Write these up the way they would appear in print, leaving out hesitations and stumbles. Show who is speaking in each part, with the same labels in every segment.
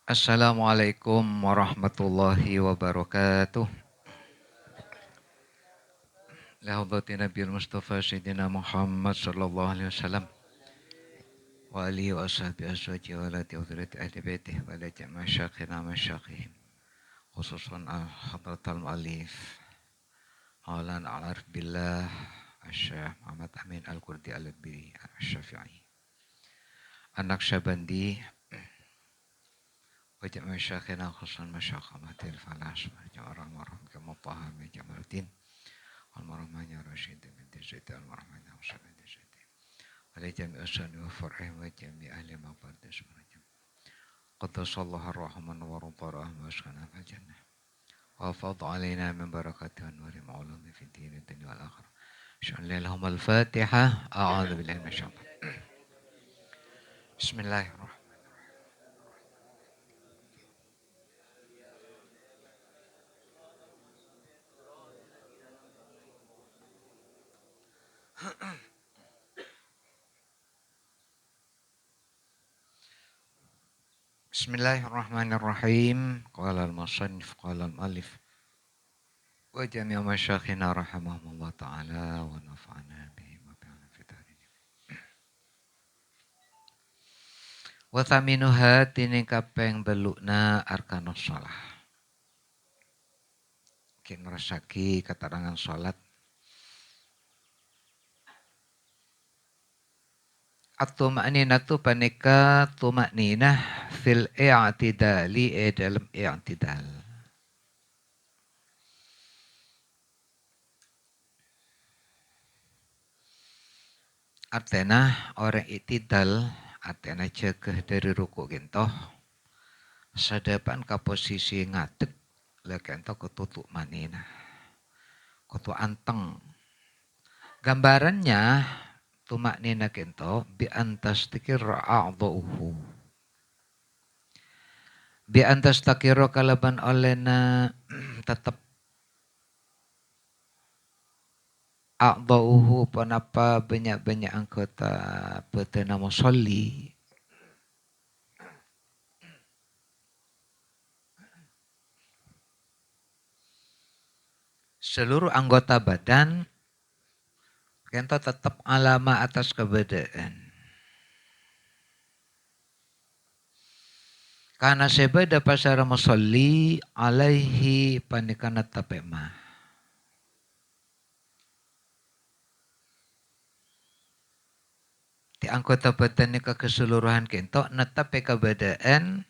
Speaker 1: Assalamualaikum warahmatullahi wabarakatuh. Lahadati Nabi Mustafa Sayyidina Muhammad sallallahu alaihi wasallam wa alihi wa ashabihi azwaji wa alati wa dhurriyyati ahli baitih wa ala jami'i masyayikhina wa masyayikhihim khususan hadratal mu'allif Maulana al-arif billah Asy-Syaikh Muhammad Amin Al-Qurdi Al-Biri Asy-Syafi'i Anak Syabandi wa jami'i masyayikhina khususan masyayikh Ahmadil Falas wa jami'i orang-orang kemutahham Jamaluddin Al-Marhamanya Rasyid bin Zaid Al-Marhamanya Rasyid bin Zaid Alai jami' asani wa far'ih wa jami' ahli maqbardin semuanya Qaddasallahu ar-Rahman wa rudarah wa askana fil jannah wa fadh alaina min barakati anwari ma'ulumi fi dini dunia wal akhirah Sya'allah lahum al-Fatihah A'udhu billahi minasyaitan Bismillahirrahmanirrahim Bismillahirrahmanirrahim Qala al-musannif qala al-mu'allif wa jami'a masyayikhina rahimahumullah ta'ala wa nafa'ana bihim wa bi'ana fitarin wa thaminuha tini kapeng belukna arkanus shalah kin rasaki keterangan salat at-tuma'ninatu panika tuma'ninah fil i'tidali dalam i'tidal. Artinya orang i'tidal artinya cegah dari ruku gentoh sadapan ke posisi ngadeg lah gentoh ketutuk manina kutu anteng. Gambarannya tumaknina kento bi antas tikir a'dha'uhu. Bi antas takiro kalaban olehna tetap a'dha'uhu panapa banyak-banyak anggota betena musolli. Seluruh anggota badan kento tetap alama atas keberadaan. Karena sebeda pasara musolli alaihi panikana tapema. Di anggota badan ni keseluruhan kento netape keberadaan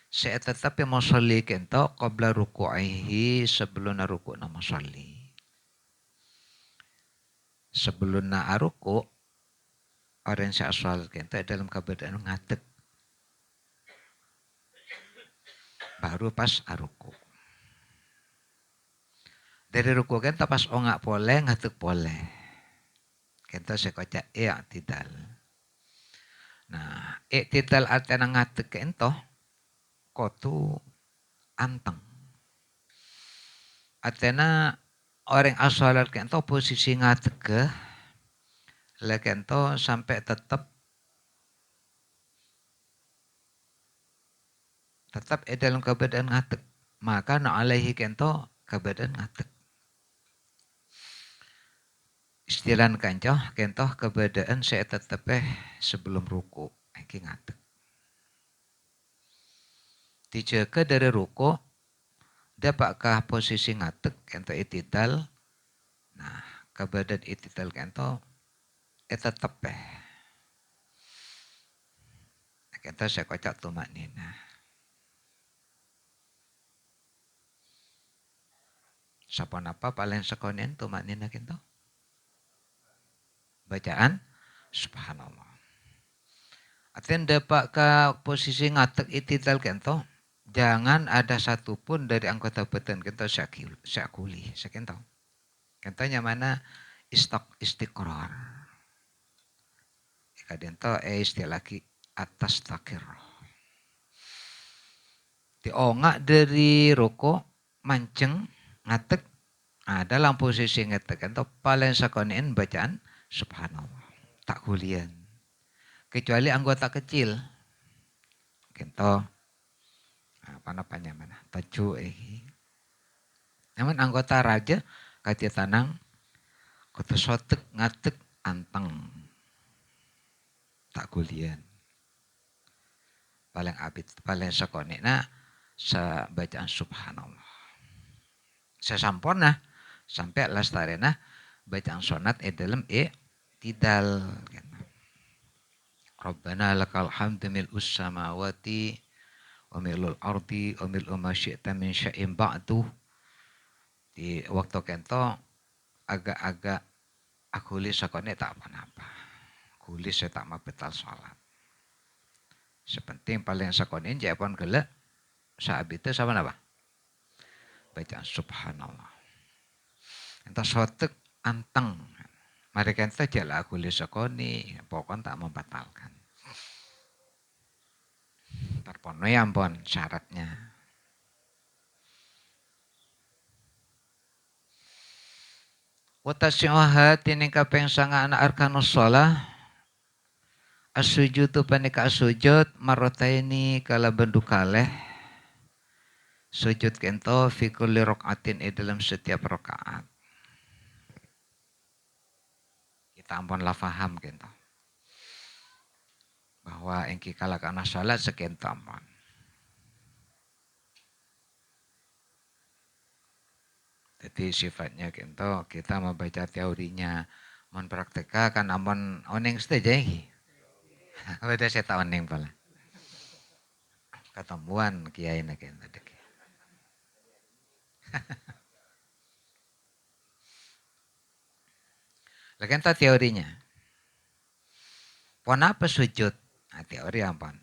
Speaker 1: saya tetapi musolli kento qabla ruku'ihi sebelum ruku' na musolli. Sebelum na ruku' orang saya salat kento dalam keberadaan ngadeg. Baru pas ruku'. Dari ruku' kento pas ongak pole ngadeg pole. Kento sekoca i'tidal. Nah, i'tidal artinya ngadeg kento kotu anteng. Artinya orang asalat kento posisi ngadeg ke lah kento sampai tetap dalam keadaan ngadeg. Maka na alaihi kento keadaan ngadeg. Istilah kancoh kento keadaan saya tetap sebelum ruku iki ngadeg. Dijaga dari ruku dapatkah posisi ngadeg kento itidal. Nah, keadaan itidal kento tetap kento saya kocak tumaknina. Sapa napa paling sekonen tumaknina kento? Bacaan subhanallah. Artinya dapatkah posisi ngadeg itidal kento? Jangan ada satupun dari anggota badan kento syakuli. Sekento. Kentonya mana istiqrar. Kadento istilah lagi atas takir. Diongak dari roko manceng ngadeg. Dalam posisi ngadeg kento paling sekonen bacaan subhanallah. Tak kulian. Kecuali anggota kecil. kento apa namanya mana tacu namun anggota raja kati tanang kota sotek ngatek anteng tak kulian paling abid paling sakone na sa bacaan subhanallah sesampurna sampai lastarena bacaan sonat dalam tidal gitu. Rabbana lakal hamdu mil'us samawati wa mil'ul ardi wa mil'u ma syi'ta min syai'in ba'du. Di waktu kento agak-agak aku sakone tak apa-apa. Kulis saya tak mau betal sholat. Sepenting paling sakone japon gelek saat itu sama apa? Bacaan subhanallah. Entah sotek anteng. Mereka itu jala aku sakone pokoknya tak membatalkan. Terpenuhi ampun syaratnya. Watasi'uha tining kapeng sanga anak arkanus sholah as-sujudu panika as-sujud marrotaini kala bendu kaleh sujud kento fi kulli rokaatin dalam setiap rakaat. Kita ampun lah faham kento bahwa engki kala kana salat sekento ampun. Jadi sifatnya kento kita membaca teorinya mempraktekkan kan ampun oneng saja iki. Beda saya tahu oneng pala. Ketemuan kiai nak kento dek. Lekenta teorinya. Pon apa sujud? Nah, teori ampun.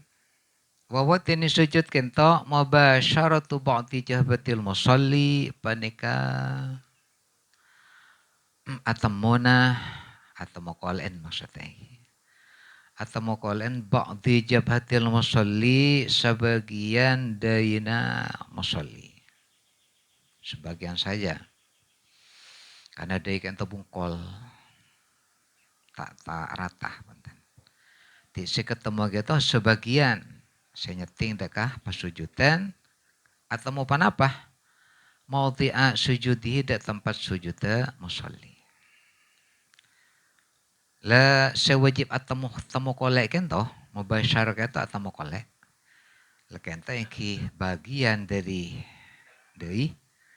Speaker 1: Wawat ini sujud kento mubasyaratu ba'di jahbatil musalli panika atamuna atau mokolen maksudnya. Atau mokolen ba'di jabhatil musalli sebagian dayina musalli. Sebagian saja. Karena day kento bungkol tak rata. Di ketemu gitu sebagian saya nyeting dekah pasujudan atau mau panapa mau ti'a sujudi dak tempat sujudnya musalli la sewajib atau temu kolek kento mubasyar kento atau mau kolek la kento yang ki bagian dari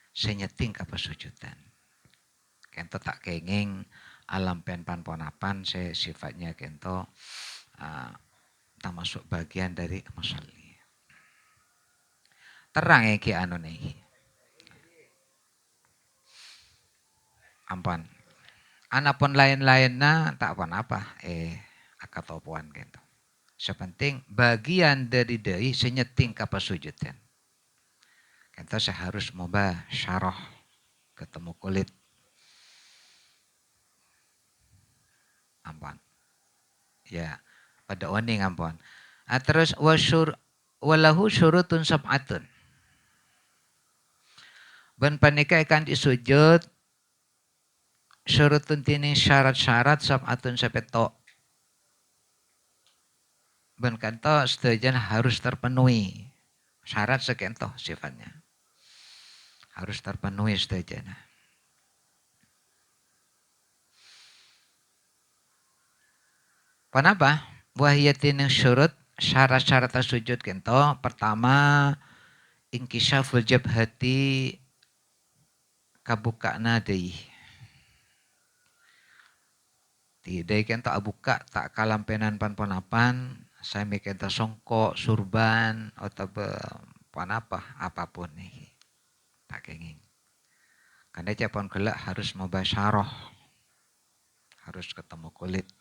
Speaker 1: saya nyeting ke pasujudan kento tak kenging alam pen pan ponapan saya sifatnya kento termasuk bagian dari musalli. Terang ya ki anu nih. Ampun. Anapun lain-lainnya tak apa-apa. Akatopuan gitu. Sepenting bagian dari dai senyeting ke pasujudan. Kita seharus moba syarah ketemu kulit. Ampun. Ya, pada oning ampun. Terus walahu syurutun sab'atun. Ben panika ikan disujud syurutun tini syarat-syarat sab'atun sapeto. Ben kanto setujuan harus terpenuhi. Syarat sekento sifatnya. Harus terpenuhi setujuan. Kenapa? Wahiyatin syurut syarat-syarat sujud kento. Pertama, inkishaful jabhati kabuka nadai. Tidak kento abuka tak kalampenan pan-ponapan. Saya mikir songkok, surban, atau panapa apapun nih. Tak kenging. Karena japon gelak harus mubasyarah. Harus ketemu kulit.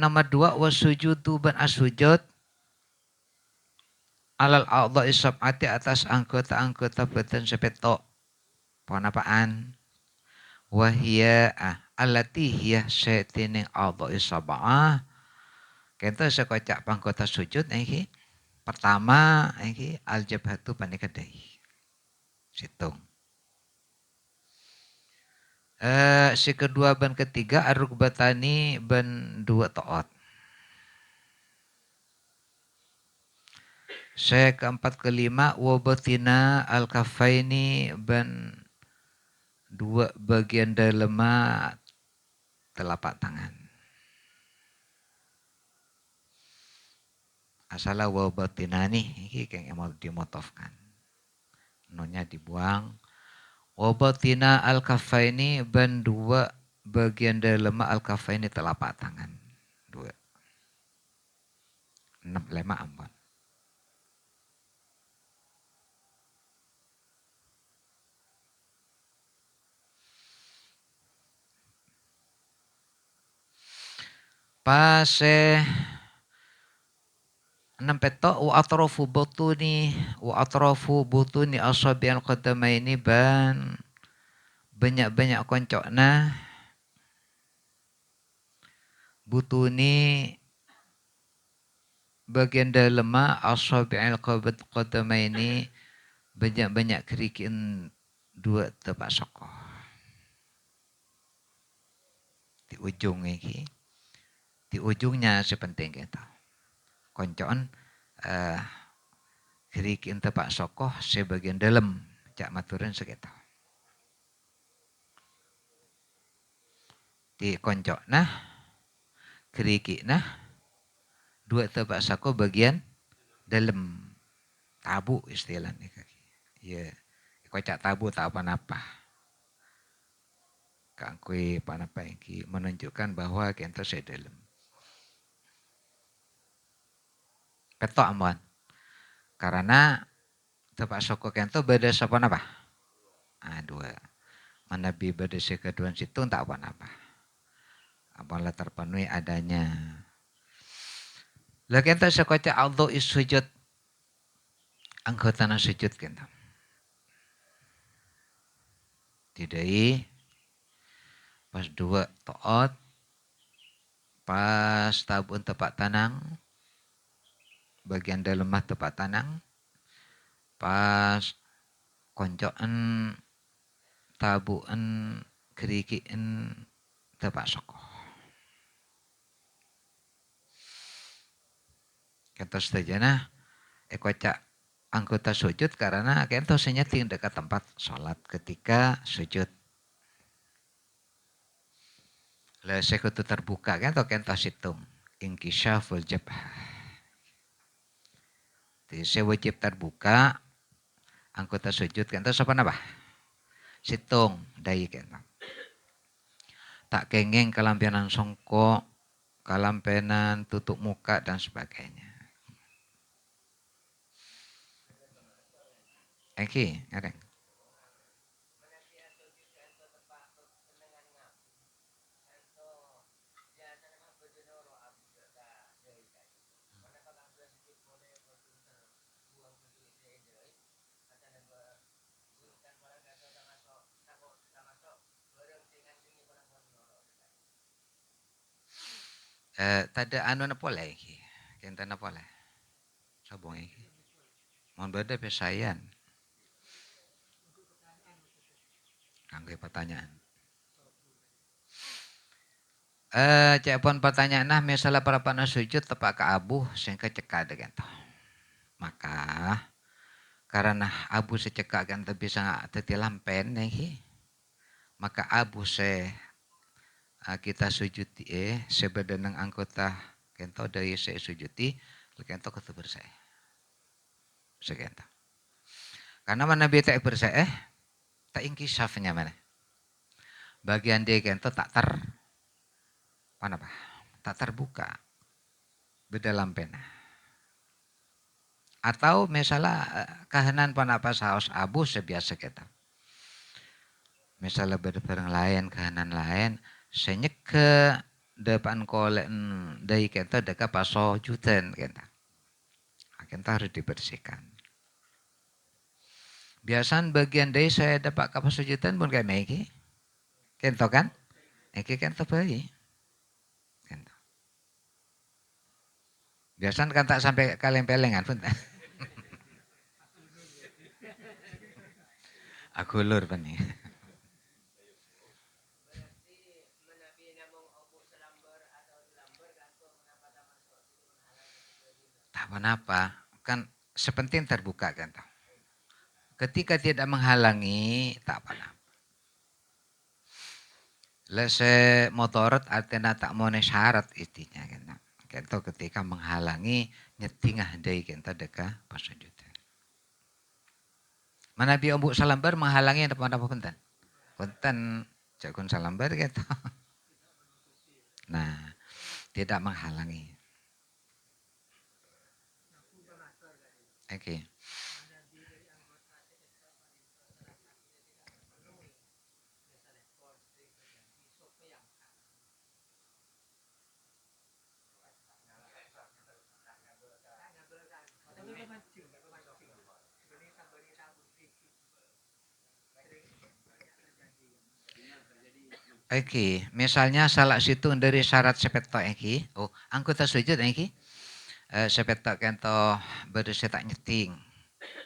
Speaker 1: Nomor 2 wasujudu ban asujud alal a'dha'i sab'ati atas anggota-anggota badan sepetok. Panapaan? Wahia allati hiya setining a'dha'i sab'ah. Kento sekocak panggota sujud iki. Pertama iki aljabhatu panikadai. Situng. Si kedua ban ketiga arukbatani ban dua to'ot. Saya keempat kelima wabatina al-kafaini ban dua bagian dalam telapak tangan. Asalah wabatina nih, ini kayak mau dimotofkan. Nonnya dibuang. Wabatina al-kafaini ban dua bagian dalam al-kafaini telapak tangan. Dua. 6 ampun. Pase 6 petok wa atrafu butuni asabi'al qadamaini ban banyak-banyak koncokna butuni bagian dalam asabi'al qadamaini banyak-banyak kerikin dua tepak soko. Di ujung ini, di ujungnya sepenting kita. Koncoan kerikin tepak soko sebagian dalam cak maturan segitu. Di koncok nah keriki nah dua tepak soko bagian dalam tabu istilahnya kaki. Ya, kocak tabu tak apa-apa. Kangkui panapa iki menunjukkan bahwa kento saya dalam. Petok amuan. Karena tepak soko kento beda sapa napa? Dua. Manabi beda sekeduan situ tak apa-apa. Apabila terpenuhi adanya. Lah kento sekocak Allah sujud. Anggotana sujud kento. Tidai pas dua toot pas tabun tepak tanang bagian dalam mah tepak tanang pas koncoan tabuan kerikian tepak soko. Kento setajana kocak anggota sujud karena kento senyating dekat tempat sholat ketika sujud. Lah sekutu terbuka kento situng inkisyaful jabah. Jadi saya wajib terbuka anggota sujud kento sapa napa? Situng dai kento. Tak kengeng kelampianan songkok, kelampenan tutup muka dan sebagainya. Eki, ngareng. Tada anu na pole iki. Kenta na pole. Sabong iki. Mon beda pesayan. Kangge pertanyaan. Cepon pertanyaan nah misalnya para pana sujud tepak ke abu sing kecekak dengan to. Maka karena abu secekak kan bisa tetilampen nih. Maka abu kita sujuti sebedenang anggota kento dari saya sujuti kento ketu bersih. Sekento. Karena mana beta bersih tak ingkisafnya mana. Bagian dia kento tak tak terbuka bedalam pena. Atau misalnya kahanan panapa saus abu sebiasa kita. Misalnya bareng lain kahanan lain senyek ke depan kolen dari kita dekat paso juten kita. Kita harus dibersihkan. Biasanya bagian dari saya dapat kapas jutaan pun kayak Meki. Kento kan? Meki kento bayi. Kento. Biasanya kan tak sampai kaleng-pelengan pun. Aku lur pani. Tak apa-apa. Kan sepenting terbuka kan. Ketika tidak menghalangi, tak apa. Lese motorot artinya tak mau syarat istinya kan. Kento ketika menghalangi nyetingah dari kento deka pasujudan. Mana bi ombu salambar menghalangi apa punten? Punten jakun salambar gitu. Nah, tidak menghalangi. Oke. Okay. Oke, misalnya salah situ dari syarat sepetok iki. Oh, anggota sujud iki. Sepetok kento berisi tak nyeting.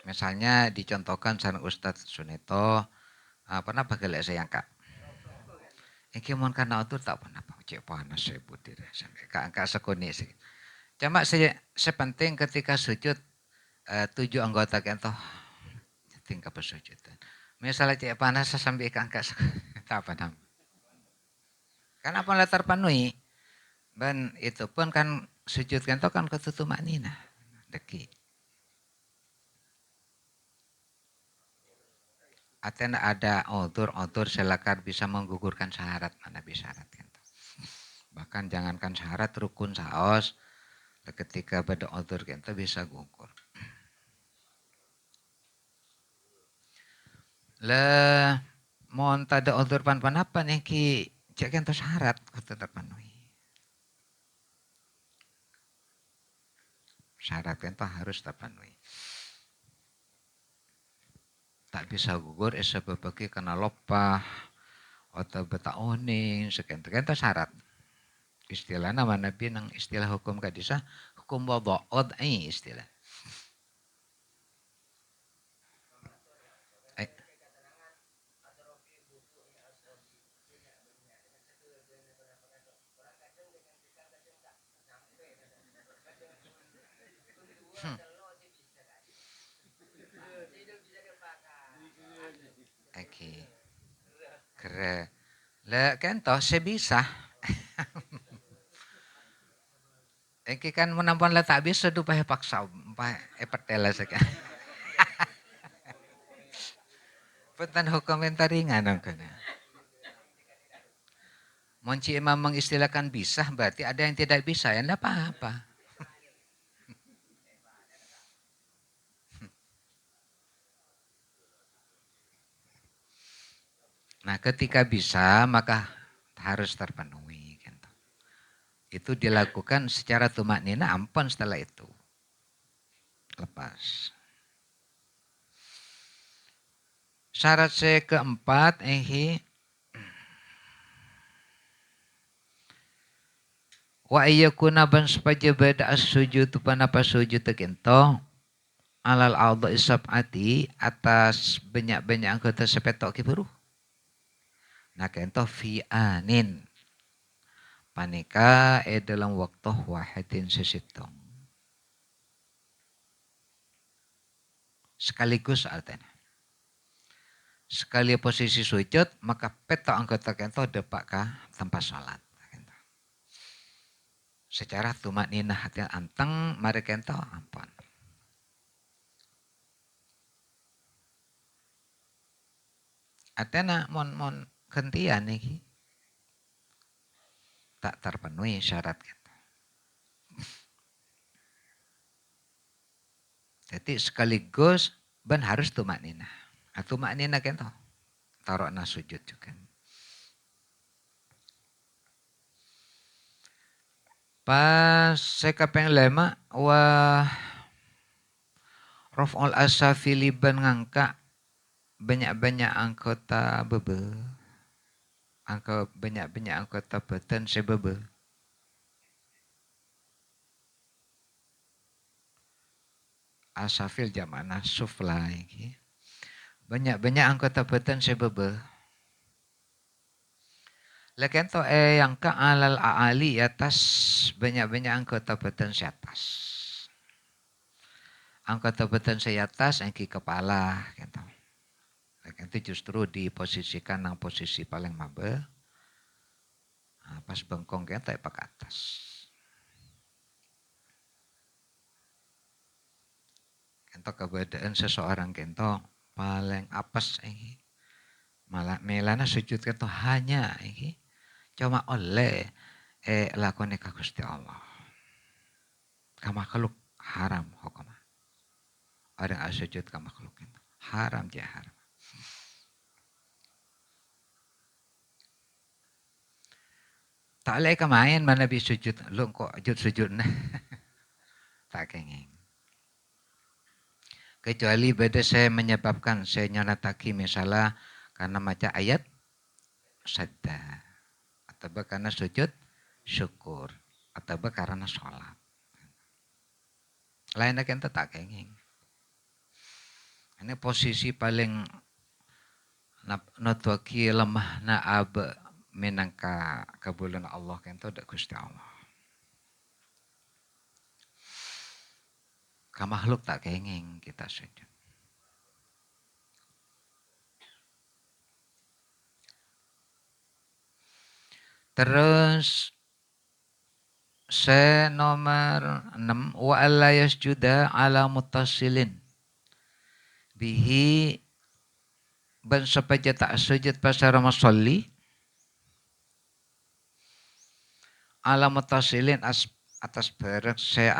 Speaker 1: Misalnya dicontohkan sama Ustadz Suneto, pernah bagelek saya kak. Iki mon kana otur tak pernah cek panas saya butir sampai kak sekoni sih. Cuma sepenting ketika sujud 7 anggota kento nyeting ke pesujudan. Misalnya cek panas sampai kak tak apa. Karena apa terpenuhi, dan itu pun kan sujud kento kan ketutup maknina. Deki. Atena ada otur silakan bisa menggugurkan syarat, mana bisa syarat kento. Bahkan jangankan syarat rukun saos, ketika pada otur kento bisa gugur. Lah mon tada otur pan apa nih ki cek kento syarat kudu terpenuhi. Syarat kento harus terpenuhi. Tak bisa gugur sebabnya kena lopah atau beta oning sekento syarat. Istilah nama Nabi nang istilah hukum kadisa hukum wada'od istilah. Oke. Keren. Lah kan toh sebisa. Eki kan menampan lah tak bisa tu pahe paksa, pahe epetela sekan. Petan hukum ringan dong kana. Monci imam mengistilahkan bisa berarti ada yang tidak bisa ya enggak apa-apa. Nah ketika bisa maka harus terpenuhi. Gitu. Itu dilakukan secara tumak nina ampun setelah itu. Lepas. Syarat saya keempat wa ayyakuna ban supaya beda as-sujud panapa sujud kento alal aldo isabati atas banyak-banyak anggota sepetok kiburu. Nah kento fi anin panika dalam waktu wahidin sesitong. Sekaligus artinya. Sekali posisi sujud maka petok anggota kento depak ka tempat sholat. Secara tumak ninah hati anteng mari kento ampun. Artinya mon gentian nih tak terpenuhi syarat kita. Jadi sekaligus ben harus tumak ninah. Tumak ninah kento taruh na sujud juga. Pas sekapeng lema wah Raf'ul asafili ban ngangka banyak-banyak anggota bebe. Angka banyak-banyak anggota beten sebebe. Asafil jamana sufla iki. Banyak-banyak anggota beten sebebe. Lekan to yang ka alal aali atas banyak-banyak anggota beten si atas. angkat tebatan saya atas engki kepala gitu. Itu justru diposisikan nang posisi paling mabe. Nah, pas bengkong kita ke atas. Kento keberadaan seseorang kento paling apes ini. Malah melana sujud kento hanya ini. Cuma oleh lakone ka Gusti Allah. Ka makhluk haram hukum. Orang sujud ka makhluk kento. Haram je haram. Tak lek kemain mana bi sujud lu kok sujud nah. Tak kenging. Kecuali beda saya menyebabkan saya nyonataki misalnya karena maca ayat sadda atau karena sujud syukur atau karena sholat. Lainnya kan tak kenging. Ini posisi paling notwaki lemah na abe menangka kebulan Allah kan tu dak Gusti Allah. Ka makhluk tak kenging kita sujud. Terus nomor 6 wa alla yasjuda ala muttasilin bihi ban sapaja tak sujud pasara masalli ala muttasilin atas barang saya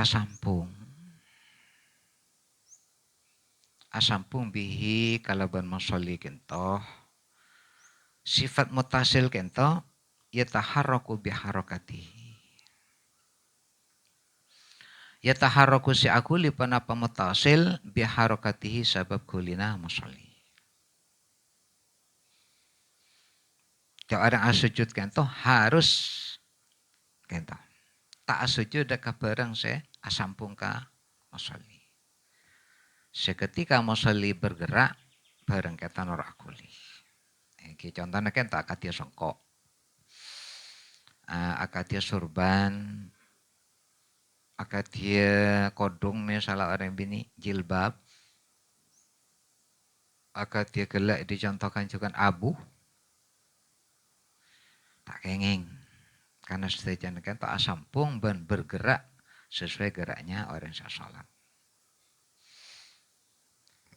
Speaker 1: asampung bihi kalaban masalli kento sifat mutasil kento yataharraku biharakatihi yataharraku si akuli panapa mutasil biharakatihi sabab kulina masalli. Kalau orang sujud kento harus kento. Tak sujud dekat barang saya asampung ka masalli. Seketika masalli bergerak barang kata norak akuli. Iki contohnya kan tak akatia songkok. Akatia surban, akatia kodong misalnya orang bini jilbab, akatia gelak dicontohkan juga abu, tak kenging. Karena setujuan kan tak asampung dan bergerak sesuai geraknya orang yang sholat.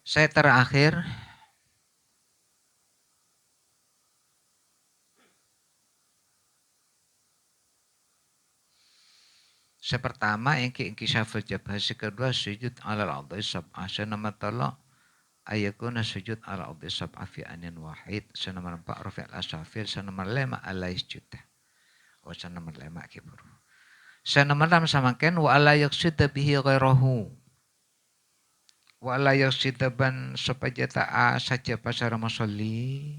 Speaker 1: Saya terakhir pertama yang kisaful jabah, kedua sujud ala al-adhi sab'ah, nomor 3 ayakuna sujud ala al-adhi sab'ah fi anin wahid, nomor 4 rafi' al-asafir, nomor 5 ala isjudah. Nomor 5 kiburu. Nomor 6 samakan wa ala yaqsida bihi ghairahu. Wa ala yaqsida ban supaya ta'a saja pasara masalli.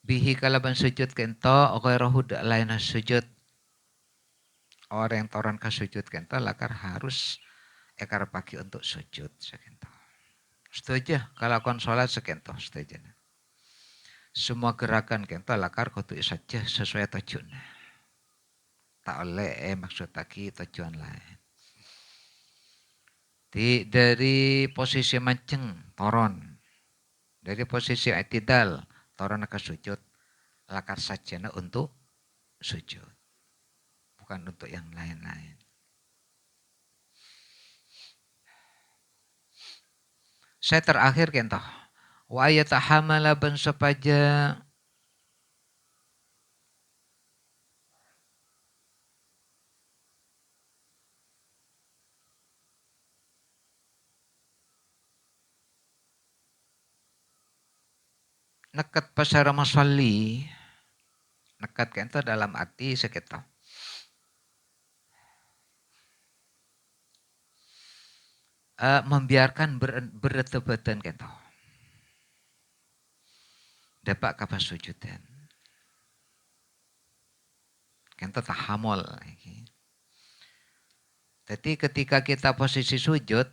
Speaker 1: Bihi kalaban sujud kento ghairahu dak lain sujud. Orang yang toran ke sujud kento lakar harus ekar pagi untuk sujud sekento. Setuju kalau kon sholat sekento setuju. Semua gerakan kento lakar kutu saja sesuai tujuan. Tak oleh maksud taki tujuan lain. Dari posisi manceng toron. Dari posisi i'tidal toron ke sujud. Lakar saja untuk sujud. Bukan untuk yang lain-lain. Saya terakhir kento. Wa ayatahamala ban sepaja nekat pasara masalli. Nekat kento dalam arti sekitar. Membiarkan berdebatan kento. Dapat kapan sujudan. Kento tahamul. Jadi ketika kita posisi sujud,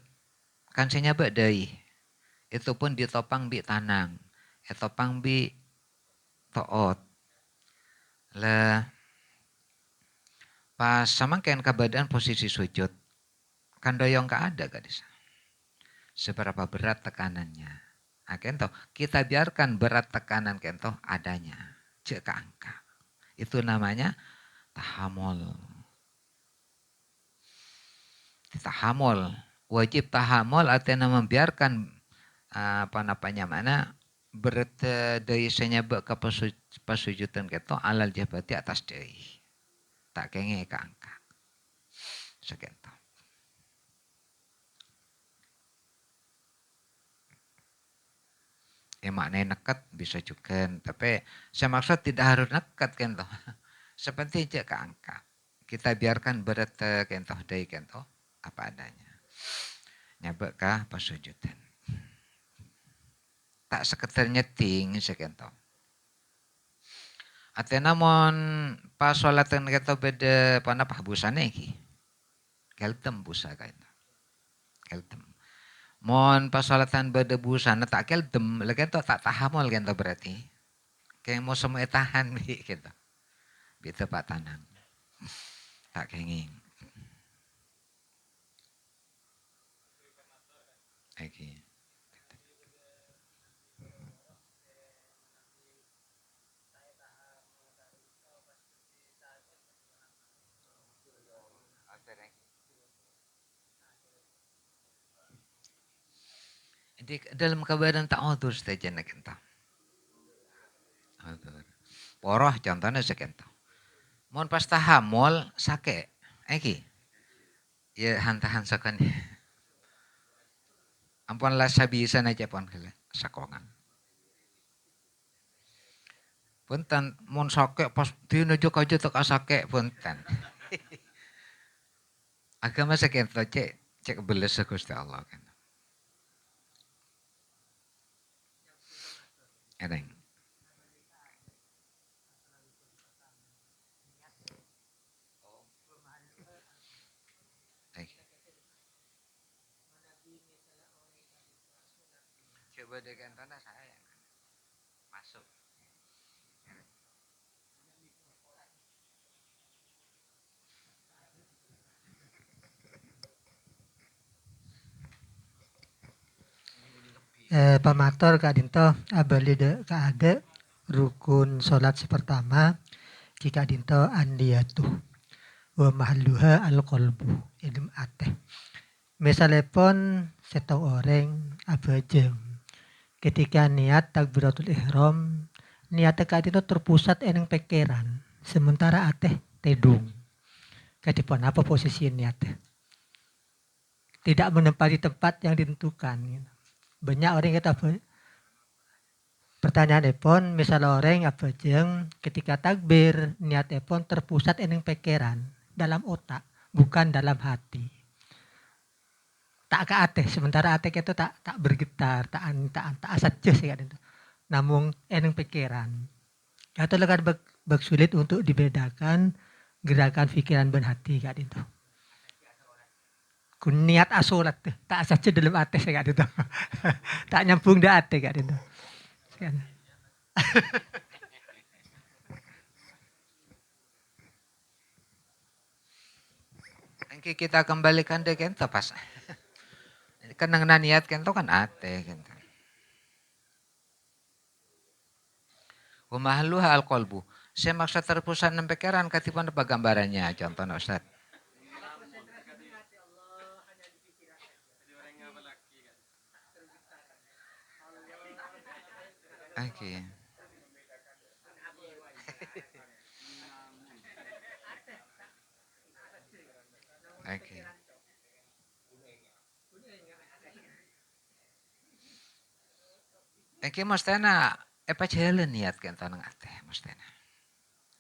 Speaker 1: kan saya badai. Itu pun ditopang bi tanang. Topang bi toot. Lah Pas samangkeun kabadaan posisi sujud, kan doyong ka ada gadis. Seberapa berat tekanannya. Nah, kento, kita biarkan berat tekanan kento adanya. Cek ke angka. Itu namanya tahamul. Tahamul. Wajib tahamul artinya membiarkan apa namanya mana berat dari senyaba ke pasujudan kento alal jabati atas dari. Tak kenge ke angka. Sekento. Ya maknanya nekat bisa juga, tapi saya maksud tidak harus nekat kento. Seperti aja ke angka. Kita biarkan berat kento dari kento apa adanya. Nyabek kah pasujudan. Tak sekedar nyeting sekento. Atena mon pas sholatan kento beda panapah busane iki. Keltem busa kento. Keltem. Mon pas sholatan beda busana tak keltem, lagi tak tahamol kento berarti. Kayak mau semua tahan bi kento. Bisa pak tanang. Tak kenging. Iki. Jadi dalam keadaan tak odur saja nak kento. Poroh contohnya sekento. Mon pas tahamol sake. Iki. Ya hantahan sakan. Ampun lah sabisan aja pon sakongan. Punten mon sake pas dinujuk aja tek sake punten. Agama sekento cek beles Gusti Allah kan. Eneng. Coba dengan tanah saya masuk.
Speaker 2: Pamator Kak Dinto abalide kaade rukun sholat pertama jika Dinto andiyatuh wa mahalluha al qalbu ilm ateh. Misalepon setong orang abajeng ketika niat takbiratul ihram niat Kak Dinto terpusat eneng pikiran sementara ateh tedung. Kadipun apa posisi niat? Tidak menempati tempat yang ditentukan. Banyak orang kata pertanyaan pun misal orang apa jeng ketika takbir niat pun terpusat ening pikiran dalam otak bukan dalam hati. Tak ke ate sementara ate itu tak bergetar tak asat jes ya itu. Namun ening pikiran. Atau lekat sulit untuk dibedakan gerakan pikiran dan hati kak itu. Kun niat asolat tuh tak saja dalam ate kak itu. Tak nyambung dah ate kak itu.
Speaker 1: Kita kembalikan deh kento pas. Kan nang niat kento kan ate kento. Wamahaluha al qalbu. Saya maksud terpusat nang pikiran katipan apa gambarannya contohnya Ustaz. Oke. Oke. Oke mustana apa jalan niat kento nang ate mustana.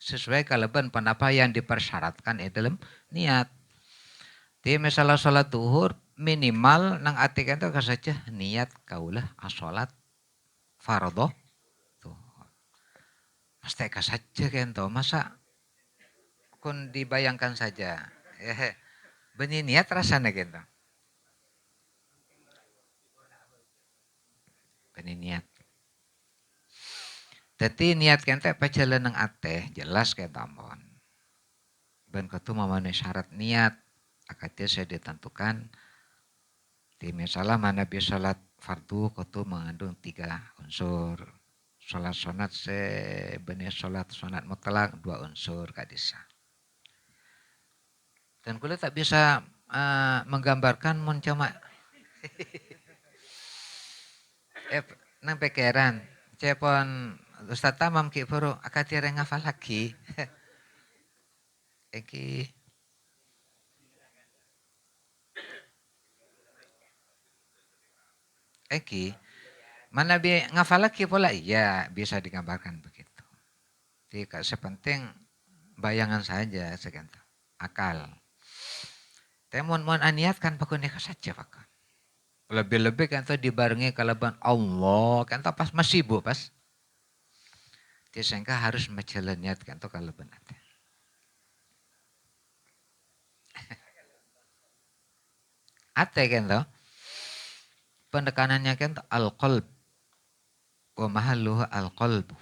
Speaker 1: Sesuai kalaban penapa yang dipersyaratkan dalam niat. Di misalnya sholat duhur minimal nang ati kento kasaja niat kaulah asolat fardhu tuh. Mesti kasaja kento masa kun dibayangkan saja. Benih niat rasanya kento. Benih niat. Jadi niat kento apa jalan nang ate jelas kento ampun. ban katu memenuhi syarat niat akadnya saya ditentukan di misalnya mana bisa salat fardu katu mengandung 3 unsur. Salat sunat benih salat sunat mutlak 2 unsur kadisa. Dan kulit tak bisa menggambarkan mun cuma nang pikiran cepon Ustaz Tamam ki puru akadnya ngafal lagi. Eki mana ngafal lagi pula iya bisa digambarkan begitu. Jadi sepenting bayangan saja segitu. Akal. Temun aniatkan pakunika saja pak. Lebih-lebih kan tuh dibarengi kalaban Allah kan tuh pas masih bu pas. Disangka harus menjalan niat kan tuh kalaban nanti. Ate kan tuh. Pendekanannya kan tuh al-qalb. Wa mahalluhu al-qalbu.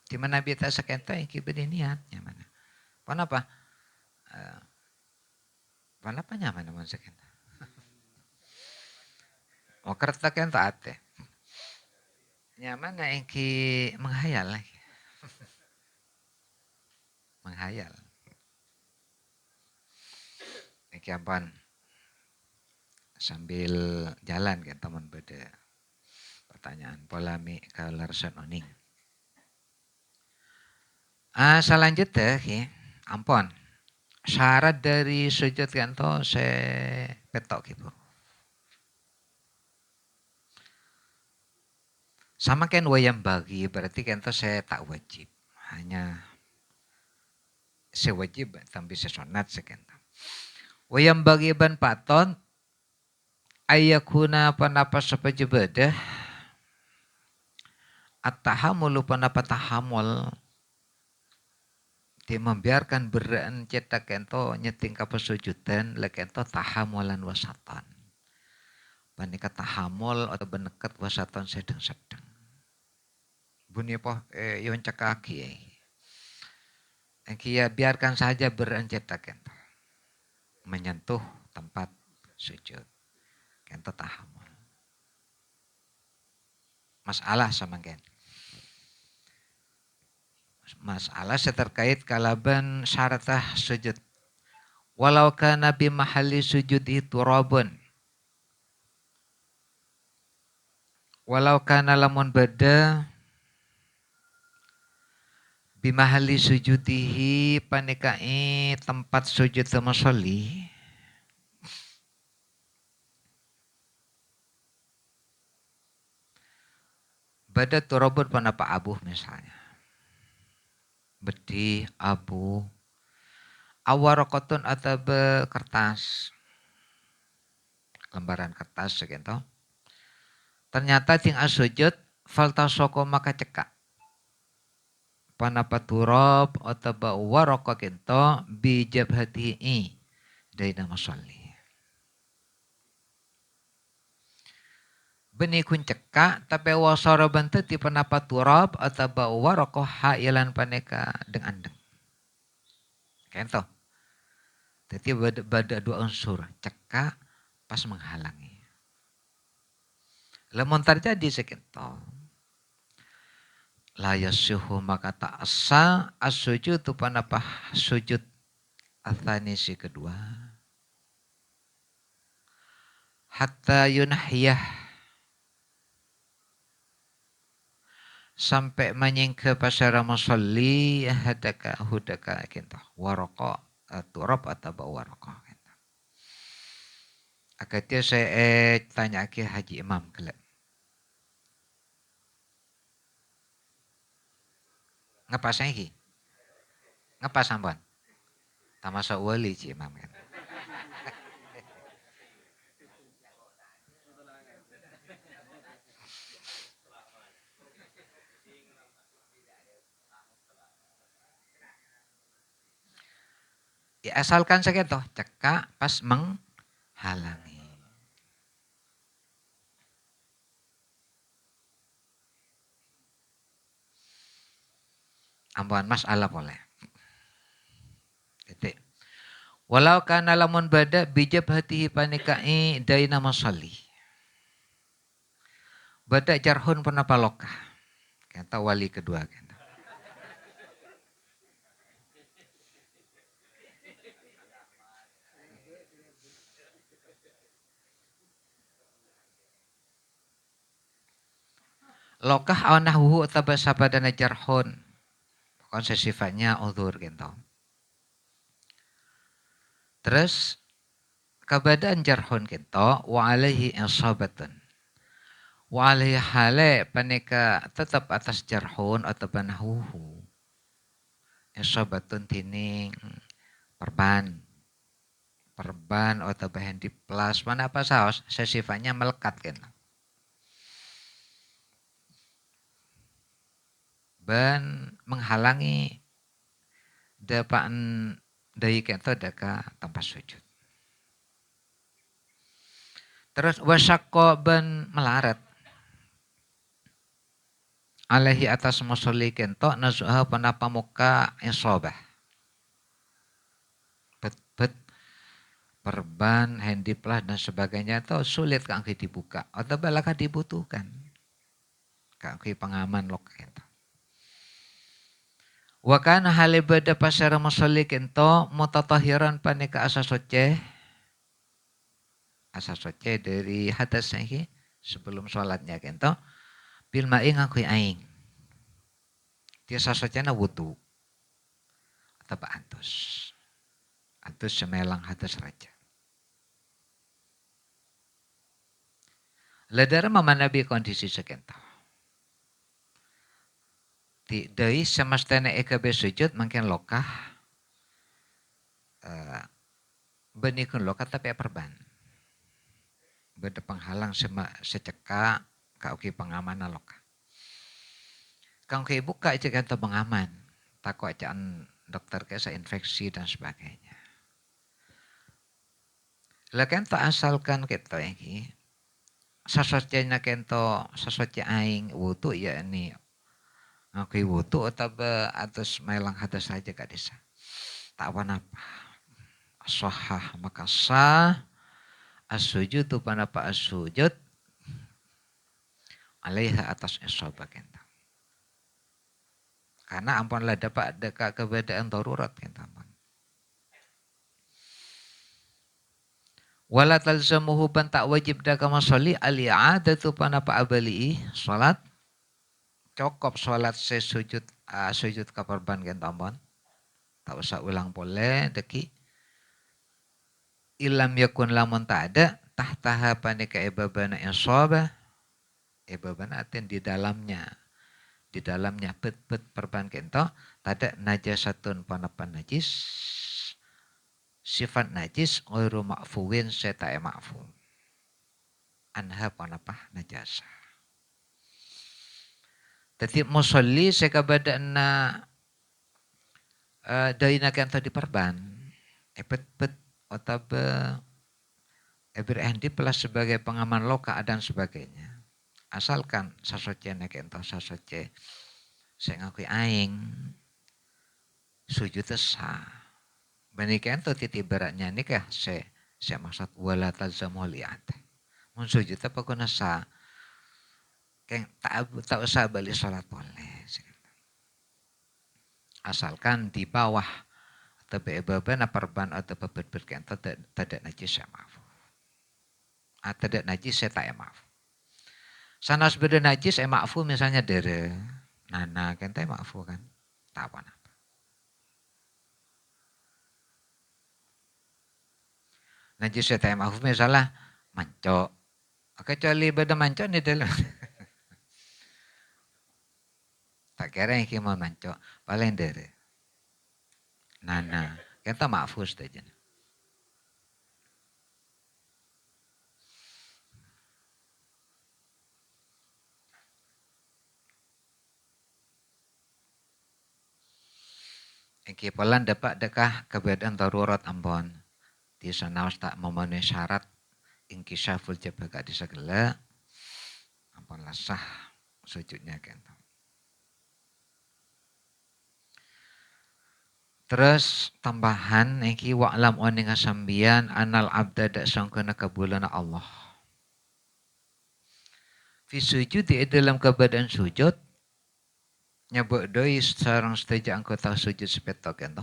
Speaker 1: Di mana kita sekenta yang kibadi niatnya mana. Kenapa? Kenapa nyaman naman sekenta? Oh kerta kan tak ate. Nyaman na yang ki menghayal lagi. Menghayal. Iki apaan? Sambil jalan kan teman beda pertanyaan polemik ke larsen oning. Selanjutnya ampun. Syarat dari sujud kan to saya petok gitu. Sama kan wayang bagi berarti kan to saya tak wajib. Hanya saya wajib tapi saya sunat sekian. Wayang bagi ban paton ayakuna panapa sepaja bedah at-tahammulu panapa tahammul dia membiarkan beraan cetak kento nyeting ka pesujudan lekento tahamulan wasatan. Panika tahamul atau benekat wasatan sedang-sedang. Bunyi poh yon cekaki. Kia biarkan saja beraan cetak kento. Menyentuh tempat sujud. Kento tahamul. Masalah sama kan. Masalah seterkait kalaban syaratah sujud. Walau kana bi mahalli sujud itu robun. Walau kana lamun beda bimahali sujudihi panikai tempat sujud temasoli. Bada turobot panapa abuh misalnya. Bedi abu awarokotun atau kertas. Lembaran kertas segitu. Ternyata ting asujud falta soko maka cekak. Panapa turob atau waroko kento bijab hati dari nama soli. Benih kun cekak tapi wasara bantu ti panapa turab atau waroko hailan paneka dengan andeng. Kento. Jadi bada 2 unsur cekak pas menghalangi. Lamun terjadi sekento. La yasuhu maka tak asa as-sujud tu panapa sujud athani si kedua. Hatta yunahiyah sampai menyingke pasara musalli hadaka hudaka kento waroko turab atau waroko kento. Akadnya saya tanya ke Haji Imam kelak. Ngapa saya ngapa sampun? Tamasa wali Ci Imam kan. Ya asalkan saja toh cekak pas menghalangi. Ampun masalah boleh. Titik. Walau kana lamun bada bijab hatihi panikai daina masalli. Bada jarhun pernah palokah. Kata wali kedua. Kata. Lokah awnahuhu tabasabadana jarhun. Pokoknya sifatnya udhur gitu. Terus kabadaan jarhun gitu wa alaihi isabatun. Wa alaihi hale panika tetap atas jarhun atau banahuhu. Isabatun tining perban atau bahan di plus mana apa saus sifatnya melekat kan. Ben menghalangi dapaan dari kento deka tanpa sujud. Terus wasakko ben melarat alaihi atas musolli kento nazuha panapa muka insobah. Bet perban, handiplah dan sebagainya itu sulit kangki dibuka atau balakah dibutuhkan. Kangki pengaman lok kento. Wa kana halibada pasara musolli kento mutatahiran panika asa soce dari hadas ini sebelum sholatnya kento bil ma'i ngakui aing. Dia sasocena wudu atau antus. Antus semelang hadas raja. Ledara mama nabi kondisi sekento. Dari semestana EKB sujud mungkin lokah benikun lokah tapi perban. Beda penghalang seceka kauki pengamanan lokah. Kau ke buka aja kan pengaman. Takut ajaan dokter kesa infeksi dan sebagainya. Lakan tak asalkan kita ini sasocenya kento sasoce aing wutu ya ini aku wutu atau atas melang hadas saja kak desa. Tak apa sahah maka sah as-sujud tu panapa as-sujud alaiha atas isobah kenta. Karena ampunlah dapat dekat keberadaan darurat kenta. Wala talzamuhu ban tak wajib daka masolli al-i'adatu panapa abali salat cukup salat sesujud sujud kaparban kenta ampun. Tak usah ulang boleh deki ilam yakun lamun tak ada tahtaha panika ibabana insobah ibabana atin di dalamnya pet perban kento tada najasatun panapan najis sifat najis ghairu ma'fuwin setae ma'fu anha panapa najasa tadi musolli sekabadana daina kento di perban pet otaba eberendi plus sebagai pengaman loka dan sebagainya. Asalkan sasoce nekento sasoce saya ngakui aing sujud sah. Benikento titi beratnya nikah saya maksud wala tazamoliat. Mun sujud apa kuna sah. Keng tak usah balik sholat boleh. Asalkan di bawah atau beban perban atau bebet kento tidak najis saya maaf. Tidak najis saya tak maaf. Sanas beda najis maafu misalnya dari nana kan teh maafu kan tak apa. Najis saya tak maafu misalnya manco. Kecuali beda manco ni dalam. Tak kira yang kima manco paling dari nana kan tak maafu saja. Engki pelan dapat dekah keberadaan darurat ampun. Di sana tak memenuhi syarat ingkisyaful jabaga di segala ampun sah sujudnya kan. Terus tambahan iki wa'lam oning kasambian anal abda dak sangkana kabulana Allah. Fi sujud di dalam keadaan sujud nyebut doi sarang setuju anggota sujud sepetok ento.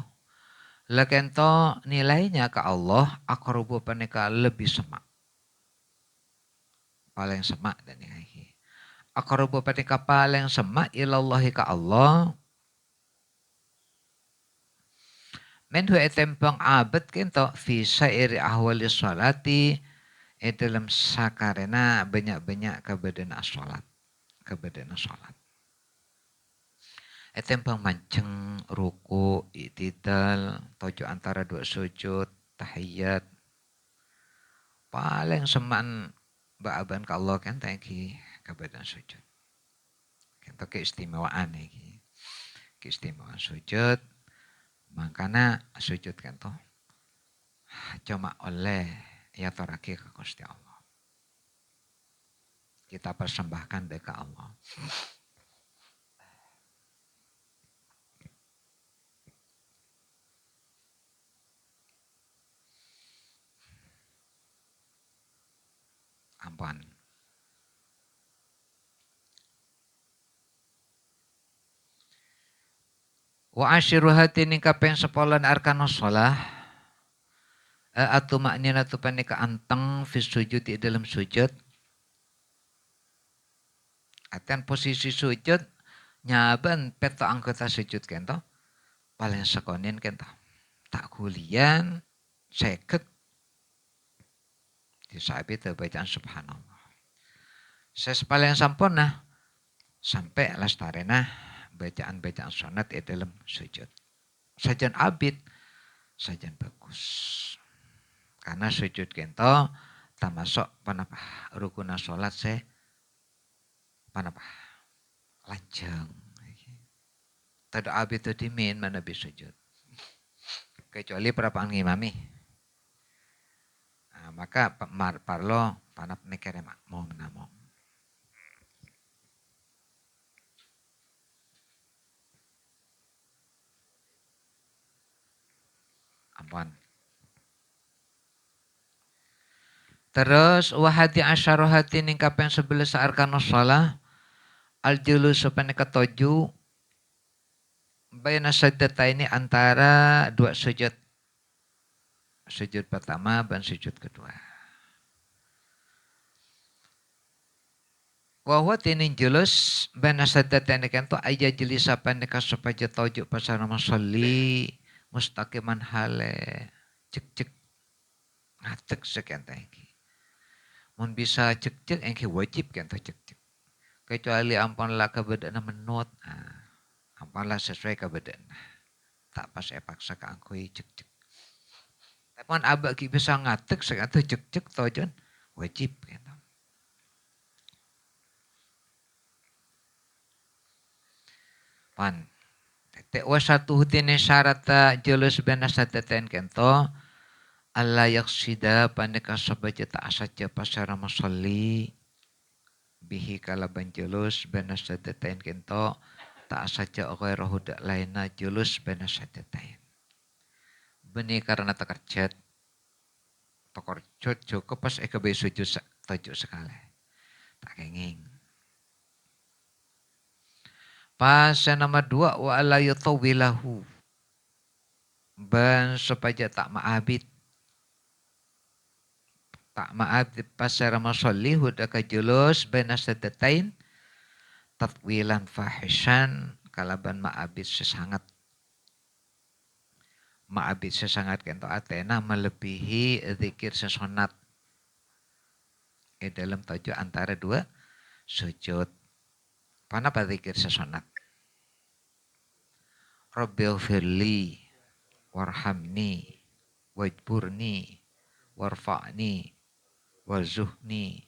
Speaker 1: Lekento nilainya ke Allah aqrabu panika lebih semak. Paling semak dan iki. Aqrabu panika paling semak ilallahi ka Allah. Menhu etempang abad kento fi sairi ahwali salati dalam sakarena banyak-banyak kebedanan salat. Kebedanan salat. Etempang manceng, ruku, itidal, tojo antara dua sujud, tahiyat. Paling seman ba'aban ka Allah kan tangki kebedanan sujud. Kento keistimewaan iki. Keistimewaan sujud. Makanya sujud kento cuma oleh ya toraki ke Gusti Allah. Kita persembahkan dekat Allah. Ampun. Wa asyiru hati ning kaping 10 arkanus shalah atau maknina tu panika anteng fi sujud di dalam sujud. Atan posisi sujud nyaban peto anggota sujud kento paling sekonin kento. Tak kulian seket disabi tu bacaan subhanallah. Ses paling sampurna sampai lastarena bacaan-bacaan sunat di dalam sujud. Sajan abid, sajan bagus. Karena sujud kento termasuk panapa rukuna salat panapa lanjang. Tada abid itu dimin mana bisa sujud. Kecuali perapaan ngimami. Nah, maka parlo panap mikirnya makmum namong. Ampun. Terus wahati asyarohati ning kaping 11 arkanus shalah al-julus panika toju bayna sajdataini antara dua sujud. Sujud pertama dan sujud kedua. Wa huwa tinin julus bayna sajdataini kanto aja jelisa panika supaya toju pasara masalli mustaqiman hale cek-cek ngatek sekian iki. Mun bisa cek-cek engke wajib kan cek-cek. Kecuali ampanlah kebedaanna menut. Ampanlah sesuai kebedaanna. Tak pas paksa ka angkui cek-cek. Tapi abak ki bisa ngatek sekatu cek-cek tojon wajib gitu. Pan. Te wasatu hutine syarat julus bena sadaten kento Allah yaksida pandeka sabaja tak saja pasara masalli bihi kalaban julus bena sadaten kento tak saja ghairahu dak laina julus bena sadaten. Beni karena takarjat takarjat joko pas ekabe sujud tajuk sekali. Tak kenging. Pas yang nomor 2 wa ala yutawilahu. Ben supaya tak maabid. Tak maabid pasara masalli hudaka julus bena sadatain tatwilan fahishan kalaban maabid sesangat. Maabid sesangat kento atena melebihi zikir sesonat. Dalam tajuk antara dua sujud. Panapa zikir sesonat? Rabbighfirli warhamni wajburni warfa'ni warzuhni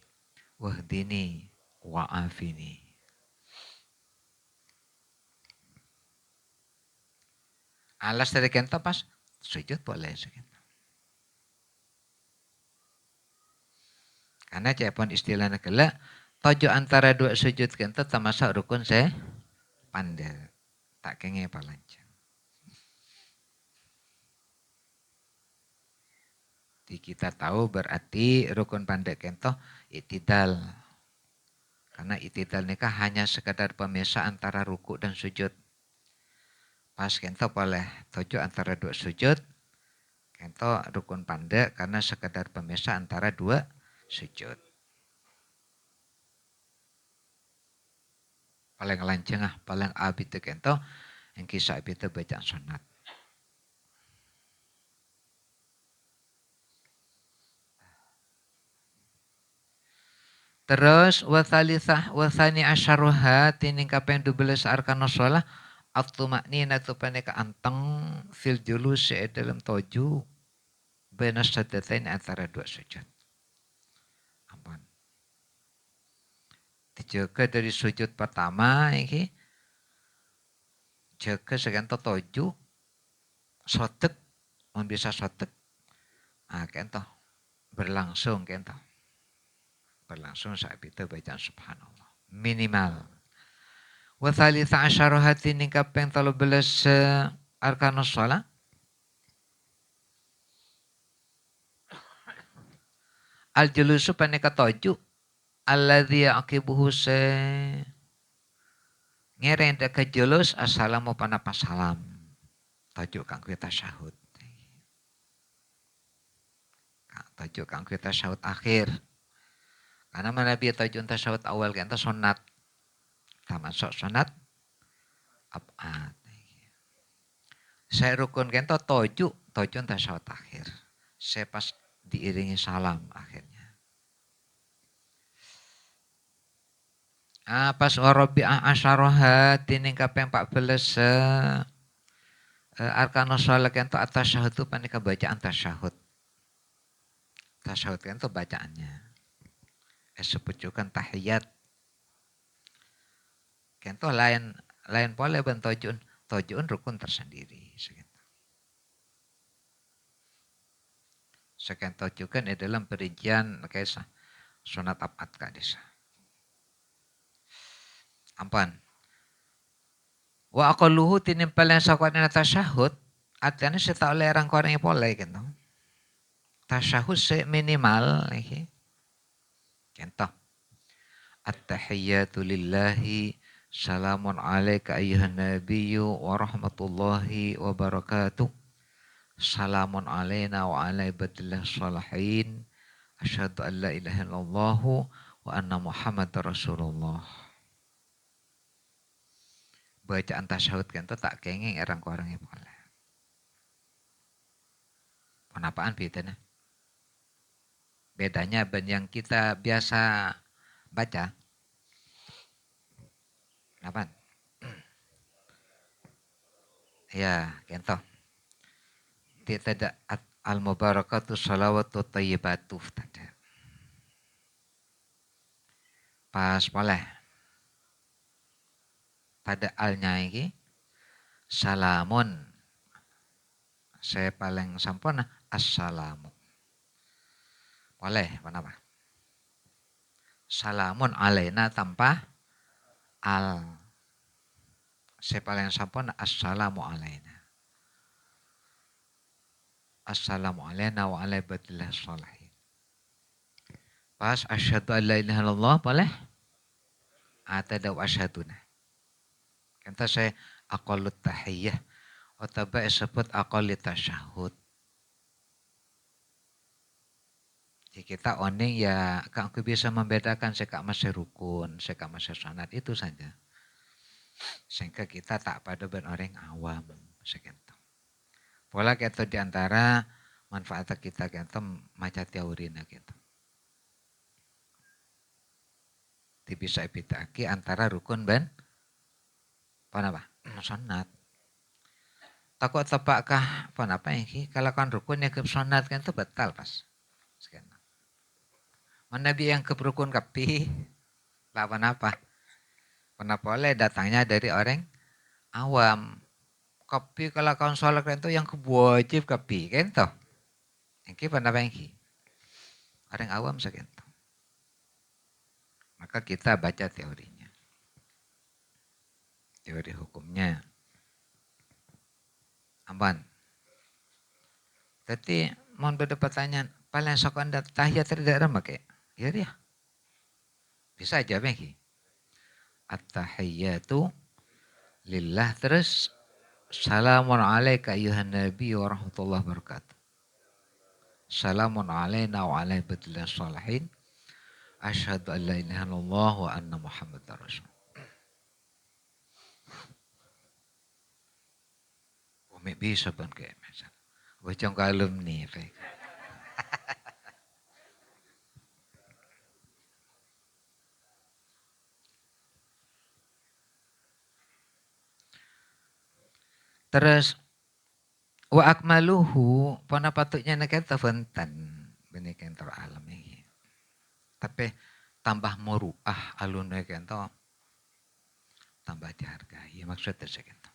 Speaker 1: wahdini wa'afini. Alas dari kento pas sujud boleh sekento. Karena cepon istilahnya kelak tojo antara dua sujud kento termasuk rukun pandai tak kenge palanjang. kita tahu berarti rukun pandai kento itidal. Karena itidal nikah hanya sekedar pemisah antara ruku dan sujud. Pas kento boleh tujuh antara dua sujud. Kento rukun pandai karena sekedar pemisah antara dua sujud. Paling lancengah, paling abit kento yang kisah abit bacaan sunat. Terus wathani asyaruha tining kapeng 12 arkanus shalah at-tumaknina tu paneka anteng fil julus dalam toju baina sajdatain antara dua sujud. Ampun. Dijaga dari sujud pertama iki jaga seganto toju sotek bisa sotek. Ah kento berlangsung kento. Berlangsung saat itu bacaan subhanallah. Minimal. Wa thalitha asyara tining kapeng 13 arkanus shalah. Al julusu paneka toju alladzi aqibuhu se ngereng deka julus assalamu panapa salam. Toju kang kita syahud. Toju kang kita syahud akhir. Karena Nabi tajun tasyahud awal kan sunat. Termasuk sunat abad. Saya rukun kan toju tasyahud akhir. Saya pas diiringi salam akhirnya. Pas warabi'ah asyaroha tining kapeng 14 arkanus shalah kan atas syahud itu panika bacaan tasyahud. Tasyahud kan bacaannya. Sepucukan tahiyat. Kento lain boleh bentojun rukun tersendiri. Sekian tojukan dalam perincian kisah sunat abad kadisa. Ampan. Wa aqalluhu tinimpal yang sakwana tasyahud artinya seta oleh orang korang boleh gitu. Tasyahud minimal iki. Contoh. At-tahiyyatu lillahi salamun alaika ayyuhan nabiyyu wa rahmatullahi wa barakatuh. Salamun alaina wa ala ibadillah shalihin. Asyhadu an la ilaha illallah wa anna Muhammadar Rasulullah. Bacaan tasyahud kan tak kenging orang yang boleh. Kenapaan bedanya? Bedanya yang kita biasa baca. Kenapa? Ya, kento. Tidak al-mubarakatuh salawatu tayyibatu tadi. Pas boleh. Pada alnya ini salamun. Saya paling sempurna assalamu. Boleh, kenapa? Salamun alaina tanpa al. Saya paling sempurna assalamu alaina. Assalamu alaina wa ala ibadillah shalihin. Pas asyhadu an la ilaha illallah boleh? Atada wa asyhaduna. Kata saya aqallut tahiyyah atau sebut aqallit tasyahud. Jadi kita oning ya aku bisa membedakan seka masih rukun, seka masih sunat itu saja. Sehingga kita tak pada orang awam segitu. Pola kita diantara manfaat kita kita maca teorina gitu. Bisa bedaki antara rukun ben apa? Sunat. Takut tepakkah apa ini? Kalau kan rukun yang ke sunat kan itu batal pas. Sekian. Nabi yang ke rukun kapi lawan apa? Kenapa boleh datangnya dari orang awam. Kapi kalau kawan sholat kan itu yang wajib kapi kan toh. Yang apa yang orang awam sekian. Maka kita baca teorinya. Teori hukumnya. Aman. Jadi mohon beda pertanyaan. Paling sok anda tahiyat tidak make. Ya dia. Bisa aja bagi. At-tahiyyatu lillah terus salamun alaika ayuhan nabi wa rahmatullahi wabarakatuh. Salamun alaina wa ala ibadillah sholihin. Asyhadu an la ilaha illallah wa anna muhammadar rasul. Umi bisa pun kayak macam. Bacang kalem nih. Terus wa akmaluhu pana patutnya nak kita fentan bini kentor alam ini. Tapi tambah muruah alunnya kento tambah dihargai. Maksudnya segitu.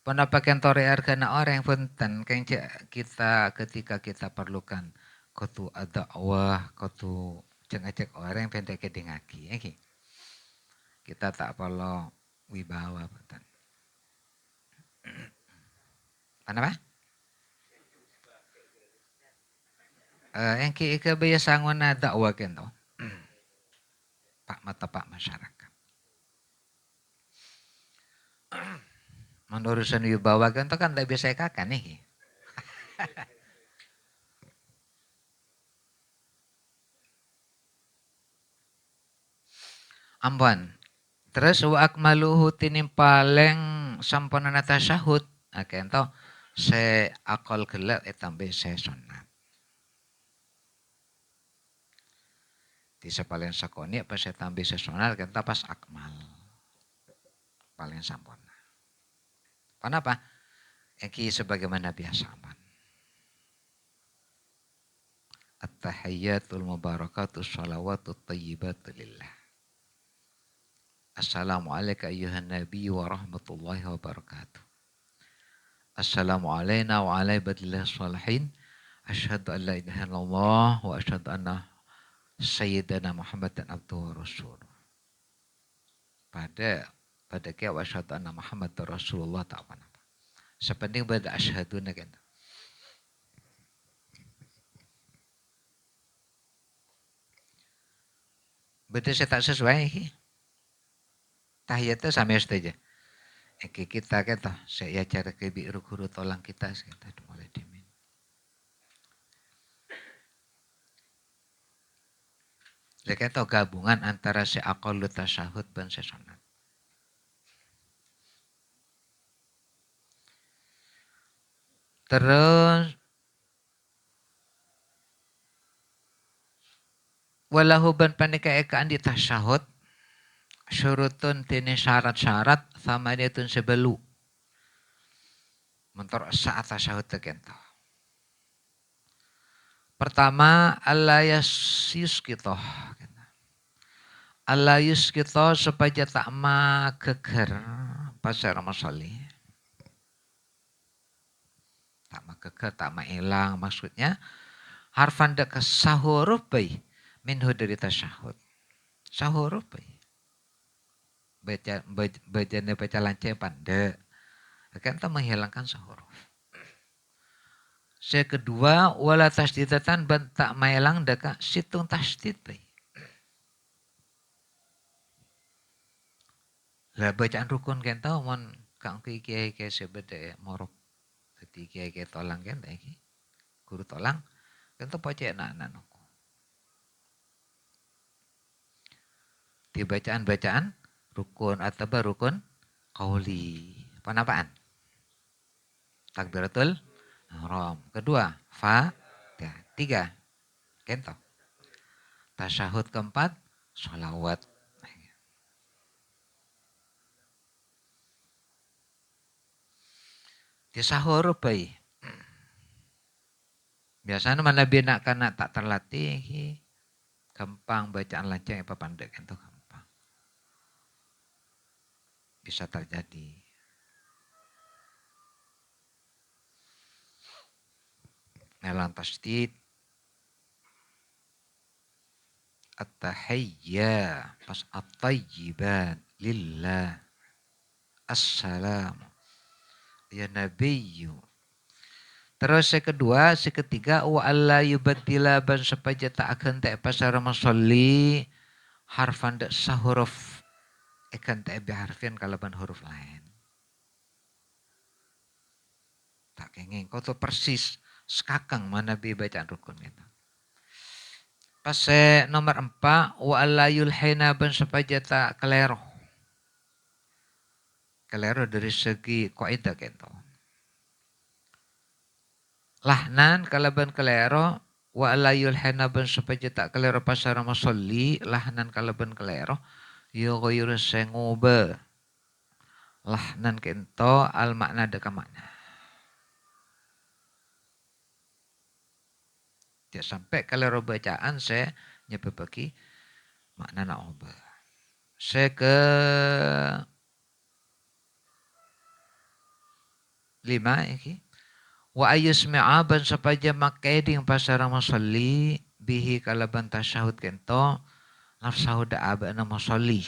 Speaker 1: Pana kentor harga na orang fentan kan kita ketika kita perlukan kutu ada awah kutu cengecek orang pendek kedengaki. Kita tak perlu wibawa fentan. Apa? Yang kebiasaan na dakwah kento. Pak mata pak masyarakat. Menurusan wibawa kento kan tak bisa kakan nih. Ampun. Terus wa akmaluhu tinim paling sampurna tasyahud. Kento se akal gelak tambah se sunat. Di paling sakoni apa se tambah se sunat kento pas akmal. Paling sampurna. Kenapa? Yang sebagaimana biasa aman. At-tahiyyatul mubarakatus shalawatut thayyibatu lillah. Assalamualaikum ayuhan nabi wa rahmatullahi wabarakatuh. Assalamualaikum wa ala ibadillah sholihin. Asyhadu an la ilaha illallah wa asyhadu anna sayyidana Muhammadan abduhu wa rasuluh. Pada kia wa asyhadu anna Muhammadan rasulullah tak apa-apa. Sepenting pada asyhadu na kan. Betul saya tak sesuai. Tahiyatnya sama saja. Kita kata saya cara ke guru tolong kita mulai dimin. Saya kata gabungan antara seaqallu tasyahud dan sesunat. Terus walahu ban panika ekaan di tasyahud syurutun tini syarat-syarat sama dia tun sebelu. Mentor saat tasyahud terkento. Pertama alayas kita. Alayus kita supaya tak ma keker pasar masali. Tak ma keker, tak ma hilang maksudnya. Harfan dek sahurupai minhu dari tasyahud. Sahurupai. Bacanya baca lancai pandai. Akan tak menghilangkan sahuruf. Yang kedua, wala tasdidatan bentak mailang deka situng tasdid baik. Lah bacaan rukun kan tahu mon kang kiai sebede morok ketika kiai tolang kan iki. Guru tolang kan tuh baca anak-anak. Di bacaan-bacaan rukun atau rukun qauli. Penapaan? Takbiratul ihram. Kedua, Fatihah. Tiga, kento. Tasyahud keempat, sholawat. Di sahur baik. Biasanya mana bina karena tak terlatih. Gampang bacaan lancang apa pandai itu gampang. Bisa terjadi. Melang tasdid. At-tahiyya. Pas at-tayyibat. Lillah. Assalamu. Ya Nabiyyu. Terus yang kedua, si ketiga wa alla yubaddila ban supaya tak akan tak pasar masolli harfan dak sahuruf akan tak biharfin kalaban huruf lain. Tak kenging kau tu persis sekakang mana bi bacaan rukun itu. Pas nomor 4 wa alla yulhina ban supaya tak kelero. Kelero dari segi kaidah gitu. Lahnan kalaban kelero wa la yulhana ban supaya tak kelero pasar masolli lahnan kalaban kelero yo ghayru senguba lahnan kento al makna deka makna. Dia sampai kelero bacaan saya nyebabaki makna na oba. Saya ke 5 iki. Wa ayusmi'a ban supaya makeding pasar masolli bihi kalaban tasyahud kento nafsahu da'aba na masolli.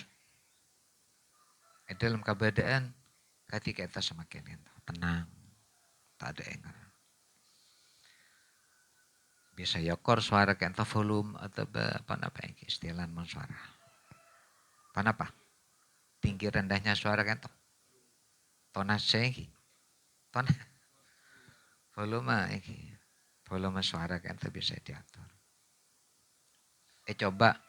Speaker 1: Dalam keadaan ketika kita semakin tenang, tak ada engar. Bisa yokor suara kita volume atau apa yang istilah suara. Apa? Tinggi rendahnya suara kita. Tonase tonase. Volume iki. Volume suara kita bisa diatur. Coba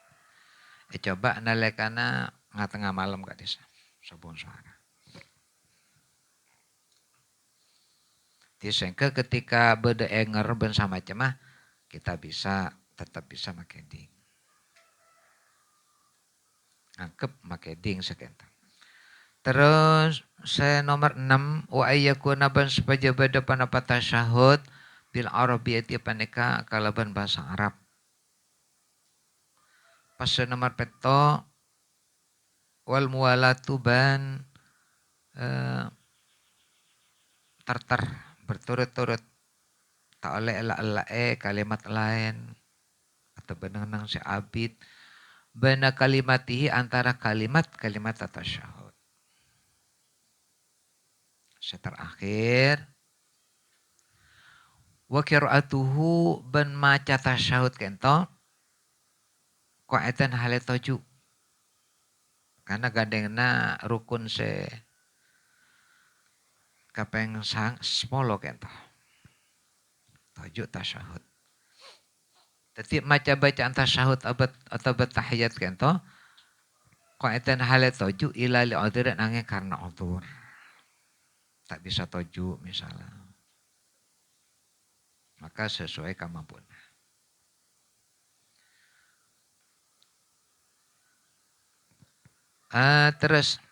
Speaker 1: nalekana ngatengah malam gak desa. Sabun suara. Disengke ketika beda enger bersama cemah kita tetap bisa makin ding. Angkep make ding sekentang. Terus saya nomor 6 wa ayyakuna ban supaya beda panapa tasyahud bil arabiyyati paneka kalaban bahasa Arab. Pas nomor peto wal muwalatu ban tartar berturut-turut tak oleh elak-elak kalimat lain atau benang si abid bana kalimatihi antara kalimat tasyahud. Terakhir wa qira'atuhu ban maca tasyahud kento qa'atan hale toju karena gandengna rukun se kapeng sang semolo kento toju tasyahud. Jadi maca bacaan tasyahud atau bertahiyat kento qa'atan hale toju ila li udhrin angin karena udhur. Tak bisa toju misalnya. Maka sesuai kemampuan. Terus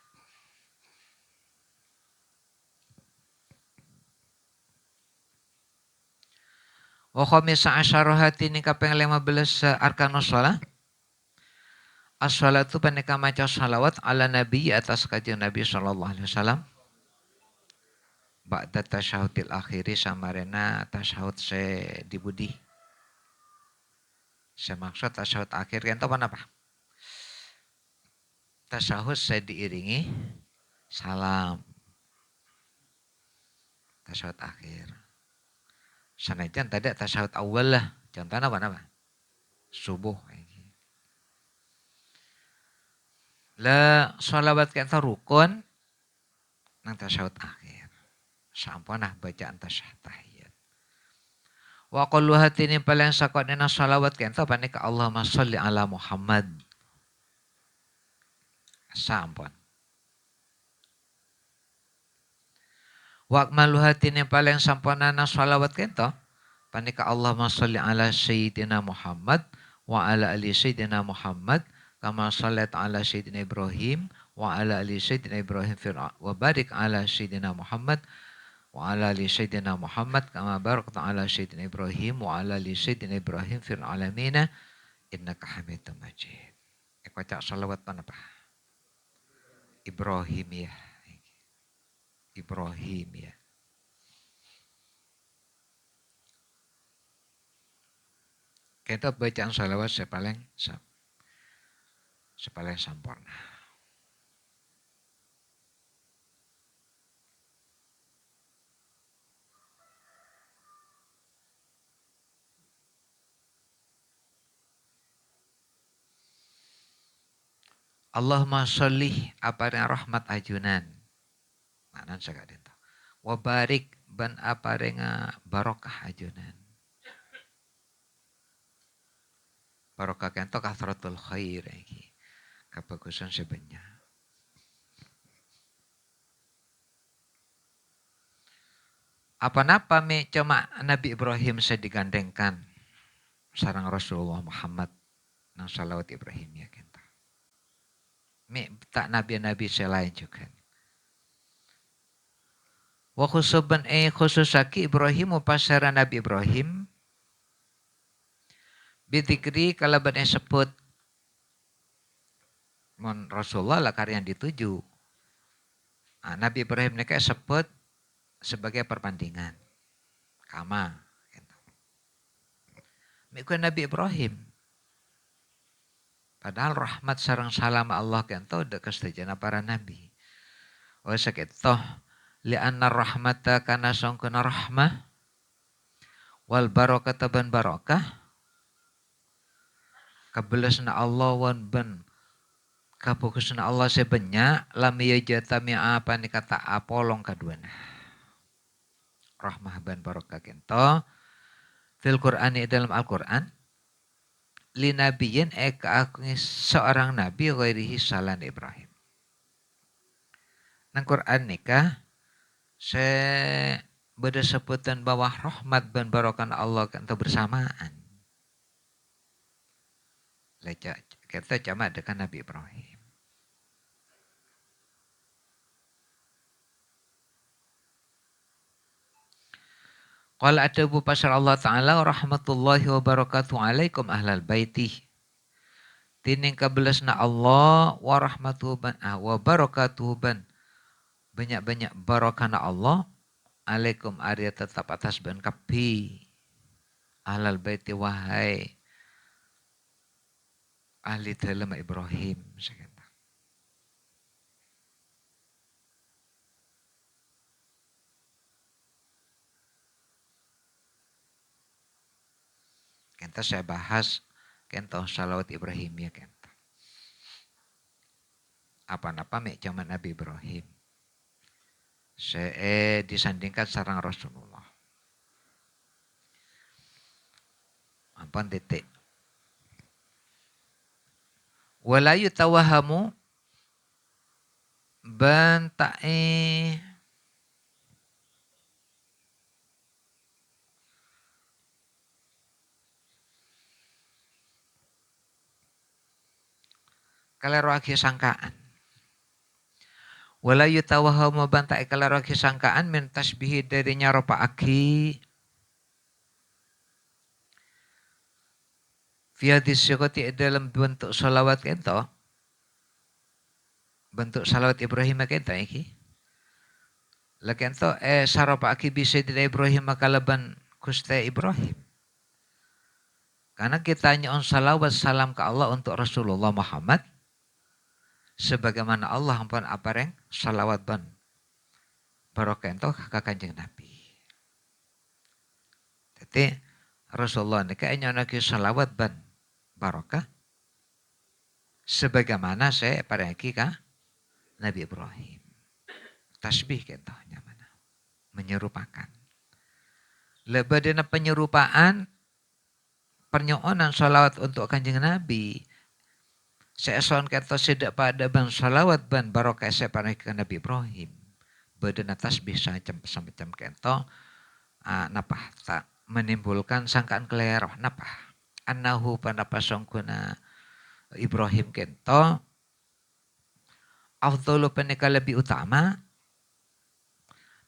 Speaker 1: wa khamisa asyarahati ni kapeng 15 arkanus shalah. As-salatu paneka maca salawat ala nabi atas kajian Nabi sallallahu alaihi wasallam. Ba'da tasyahudil akhiri samarena tasyahud se dibudi. Semaksud tasyahud akhir kan apa? Tasyahud se diiringi salam. Tasyahud akhir. Sanajan tadi tasyahud awal lah. Contohnya apa? Subuh. Lah salawat kita rukun nang tasyahud akhir. Sampunah bacaan tasyahud tahiyat. Wa qallu hatini paling sakotna salawat kita panika Allahumma sholli ala Muhammad. Sampun. Wa akmalu hatini paling sampunana salawat kita panika Allahumma sholli ala sayyidina Muhammad wa ala ali sayyidina Muhammad kama sallat ala sayyidina Ibrahim wa ala ali sayyidina Ibrahim wa barik ala sayyidina Muhammad wa ala ali sayyidina Muhammad kama barakta ala sayyidina Ibrahim wa ala ali sayyidina Ibrahim fil alamin innaka Hamidum Majid. Baca salawat apa? Ibrahimiyah. Ibrahimiyah. Kita bacaan salawat sepaling sempurna. Allahumma sholli apareng rahmat ajunan. Maknan sagad ento. Wa barik ban apareng barokah ajunan. Barokah kento kathratul khair iki. Kebagusan sebenarnya. Apa-napa me cuma Nabi Ibrahim saya digandengkan sarang Rasulullah Muhammad nang salawat Ibrahim ya kenta. Me tak nabi-nabi selain juga. Wa khusuban khususaki Ibrahim upasara Nabi Ibrahim bitikri kalaban sebut mon Rasulullah lah karya yang dituju. Nabi Ibrahim ini kayak sebut sebagai perbandingan. Kama. Mikun Nabi Ibrahim. Padahal rahmat sarang salam Allah kento udah kesejana para nabi. Oh sakit toh li'anna rahmata kana songkuna rahmah wal barokata ban barokah kabelasna Allah wan ban kapukusna Allah sebenya lam yajatami apa ni kata apolong kaduana. Rahmah ban barokah kento fil Qur'ani dalam Al-Qur'an li nabiyin seorang nabi ghairihi salan Ibrahim. Nang Qur'an nikah beda sebutan bahwa rahmat dan barokah Allah kento bersamaan. Kita cuma dengan Nabi Ibrahim. Qala adabu pasar Allah Ta'ala rahmatullahi wa barakatuh alaikum ahlal baiti. Tining kabelasna Allah wa rahmatuhu wa barakatuhu ban. Banyak-banyak barakana Allah. Alaikum arya tetap atas ban kapi. Ahlal baiti wahai. Ahli dalam Ibrahim. Kenta saya bahas kenta salawat Ibrahim ya kenta. Apa-apa mek zaman Nabi Ibrahim. Saya disandingkan sarang Rasulullah. Ampun titik. Walayu tawahamu banta'i kalero aki sangkaan. Wala yutawahamu bantai kalero aki sangkaan min tasbihi dari nyaropa aki. Fi hadis syukoti dalam bentuk salawat kento. Bentuk salawat Ibrahim kento iki. Lakento saropa aki bisa dari Ibrahim makalaban kuste Ibrahim. Karena kita nyon salawat salam ke Allah untuk Rasulullah Muhammad. Sebagaimana Allah ampun apareng salawat ban barokah ento ka Kanjeng Nabi. Jadi Rasulullah ini kayaknya naki salawat ban barokah sebagaimana saya parengki ka Nabi Ibrahim. Tasbih kento mana menyerupakan. Lebadena penyerupaan pernyonan salawat untuk Kanjeng Nabi. Seeson kata sedak pada ban salawat ban barokah saya parengki ka Nabi Ibrahim. Badana tasbih semacam kento napah tak menimbulkan sangkaan keleroh napah annahu panapa songkuna Ibrahim kento afdalu panika lebih utama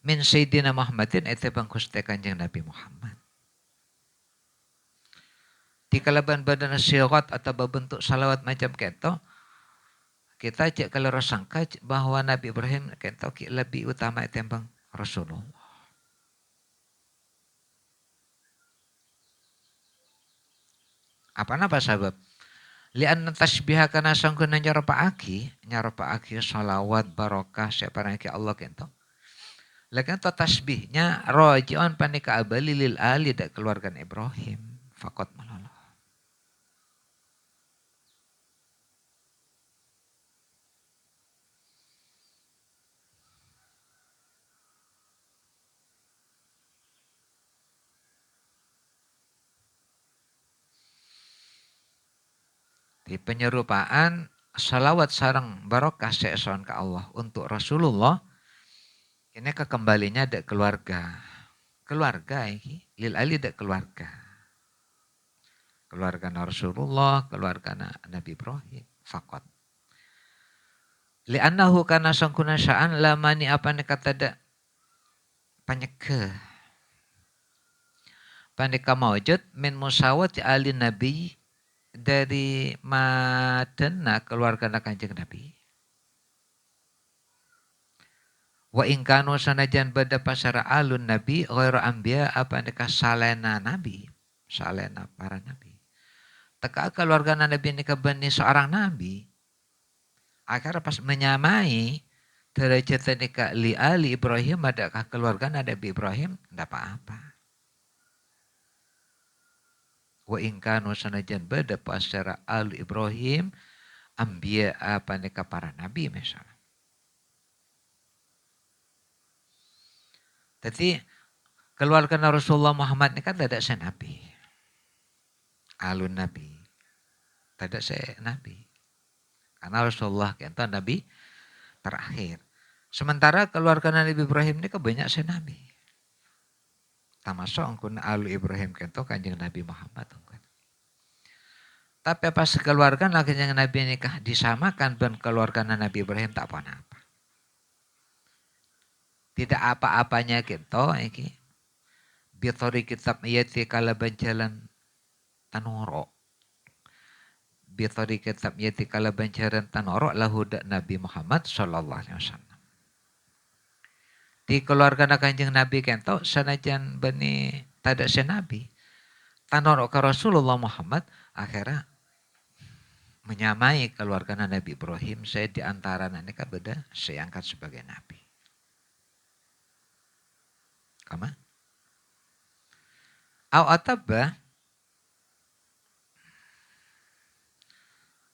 Speaker 1: min sayyidina Muhammadin ete bangkuste Kanjeng Nabi Muhammad. Di kalaban badan syirat atau bentuk salawat macam kento kita cek kalau sangka bahwa Nabi Ibrahim kento lebih utama tembang Rasulullah. Apa sebab? Lian tasbihah kana sangkuna nyaropaaki salawat barokah separangki Allah kento. Lakin to tasbihnya rojion panika abali lil ali dak keluarga Ibrahim fakot malala. Di penyerupaan salawat sareng barokah seeson ke Allah untuk Rasulullah ini kekembalinya ada keluarga. Keluarga ini lil ali ada keluarga. Keluarga Rasulullah, keluarga Nabi Ibrahim fakot. Li'annahu kana sangkuna sya'an lamani apa ni kata da panyeke. Pandika maujud min musawati ali nabi dari madena keluarga Kanjeng Nabi. Wa ingkanu sanajan bada pasara alun nabi ghairu anbiya apa nikah salena nabi, salena para nabi. Teka keluarga nabi nikah bani seorang nabi. Akhirnya pas menyamai derajat nikah li ali Ibrahim adakah keluarga Nabi Ibrahim tidak apa-apa. Wa ingkanu sanajan bada pasara alu Ibrahim anbiya apa nikah para nabi misalnya. Jadi keluarga Rasulullah Muhammad ini kan tidak saya nabi. Alun nabi. Tidak saya nabi. Karena Rasulullah itu nabi terakhir. Sementara keluarga Nabi Ibrahim ini banyak saya nabi. Termasuk angkun alu Ibrahim itu Kanjeng Nabi Muhammad. Tapi pas keluarga Kanjeng Nabi nikah disamakan dengan keluarga Nabi Ibrahim tak apa-apa. Tidak apa-apanya gitu iki. Bitori kitab yati kala banjalan tanoro. Bitori kitab yati kala banjalan tanoro lahu Nabi Muhammad sallallahu alaihi wasallam. Di keluarga Kanjeng Nabi kento sanajan bani tada senabi. Tanoro ke Rasulullah Muhammad akhirnya menyamai keluarga Nabi Ibrahim saya di antara mereka beda saya angkat sebagai nabi. Kama? Au ataba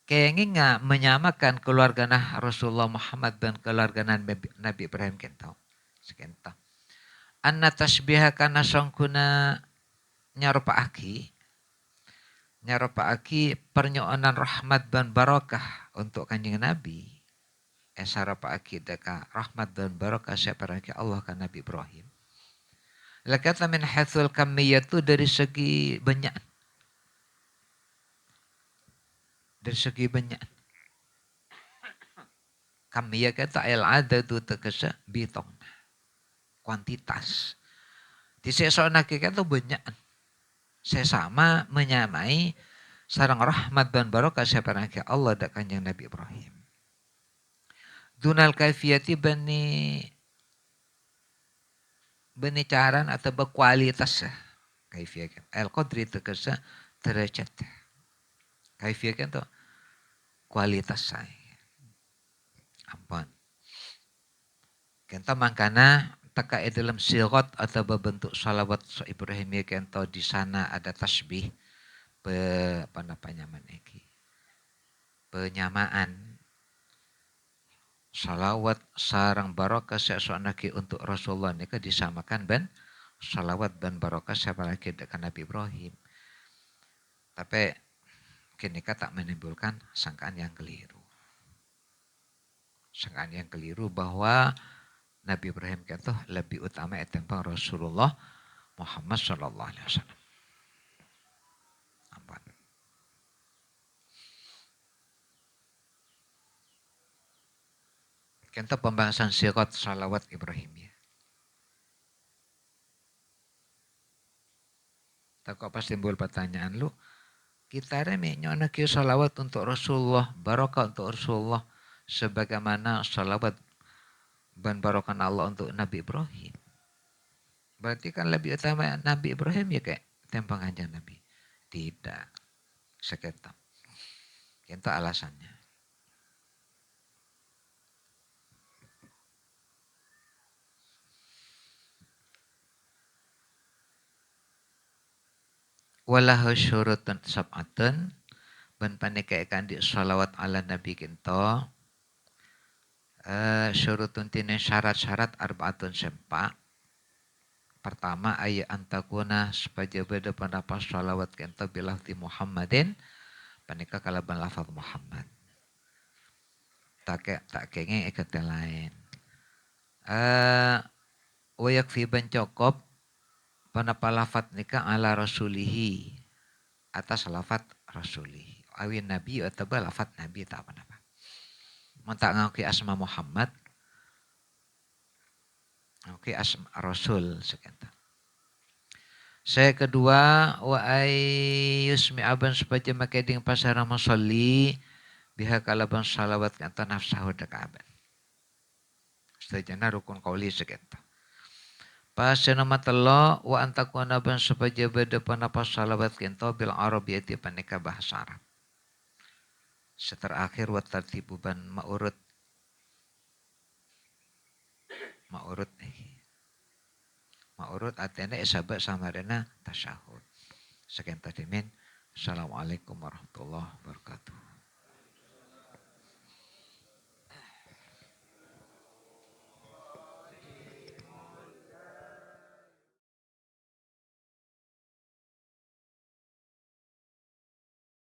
Speaker 1: kenging menyamakan keluarga Rasulullah Muhammad dan keluarga Nabi Ibrahim kentau. Sekentau. Anna tasbiha kana sangkuna nyarupaaki pernyoanan rahmat dan barakah untuk Kanjeng Nabi. Esarapaaki deka rahmat dan barakah separaki Allah kan Nabi Ibrahim. Lakata min hathul kamiyatu dari segi banyak. Dari segi banyak. Kamiyah kata al-adadu tekesa bitong. Kuantitas. Di sesuatu kita banyak. Sesama menyamai sarang rahmat dan barakah separaki Allah dan Kanjeng Nabi Ibrahim. Dunal kaifiyati bani caran atau berkualitas kaifiyah kan al-qadri tegesa derajat kaifiyah kan tuh kualitas saya ampun kenta mangkana teka dalam sirat atau berbentuk salawat Ibrahim kenta di sana ada tasbih penyamaan salawat sarang barakah sesuatu untuk Rasulullah ini disamakan dan salawat dan barakah siapa lagi dengan Nabi Ibrahim. Tapi kini tak menimbulkan sangkaan yang keliru. Sangkaan yang keliru bahwa Nabi Ibrahim itu lebih utama ketimbang Rasulullah Muhammad sallallahu alaihi wasallam. Kita pembahasan sirat salawat Ibrahim ya. Tak pas timbul pertanyaan lu, kita reme nyona ki salawat untuk Rasulullah, barakah untuk Rasulullah, sebagaimana salawat dan barakah Allah untuk Nabi Ibrahim. Berarti kan lebih utama Nabi Ibrahim ya kayak tempang aja Nabi. Tidak. Sekitar. Itu alasannya. Walahu syurutun sab'atun ban panikaikan di salawat ala nabi kinto syurutun tine syarat-syarat arba'atun sempa. Pertama ayat antakuna supaya beda pendapat salawat kinto bilafti Muhammadin panika kalaban lafaz Muhammad. Tak kengeng ikat lain. Wayak fi bancokop panapa lafat nika ala rasulihi atas lafat rasulihi. Awin nabi atau lafat nabi tak apa-apa. Mentak ngaki asma Muhammad. Oke asma rasul sekian. Saya kedua wa ayyusmi aban supaya makeding pasara masolli biha kalaban salawat kanta nafsahu dekaban. Setajana rukun kauli sekenta. Pas nama telo wa antakuna ban supaya beda panapas salawat kento bil arabiyati panika bahasa Arab. Seterakhir wa tartibu ban maurut atena isabah samarena tasyahud. Sekian tadi min. Assalamualaikum warahmatullahi wabarakatuh.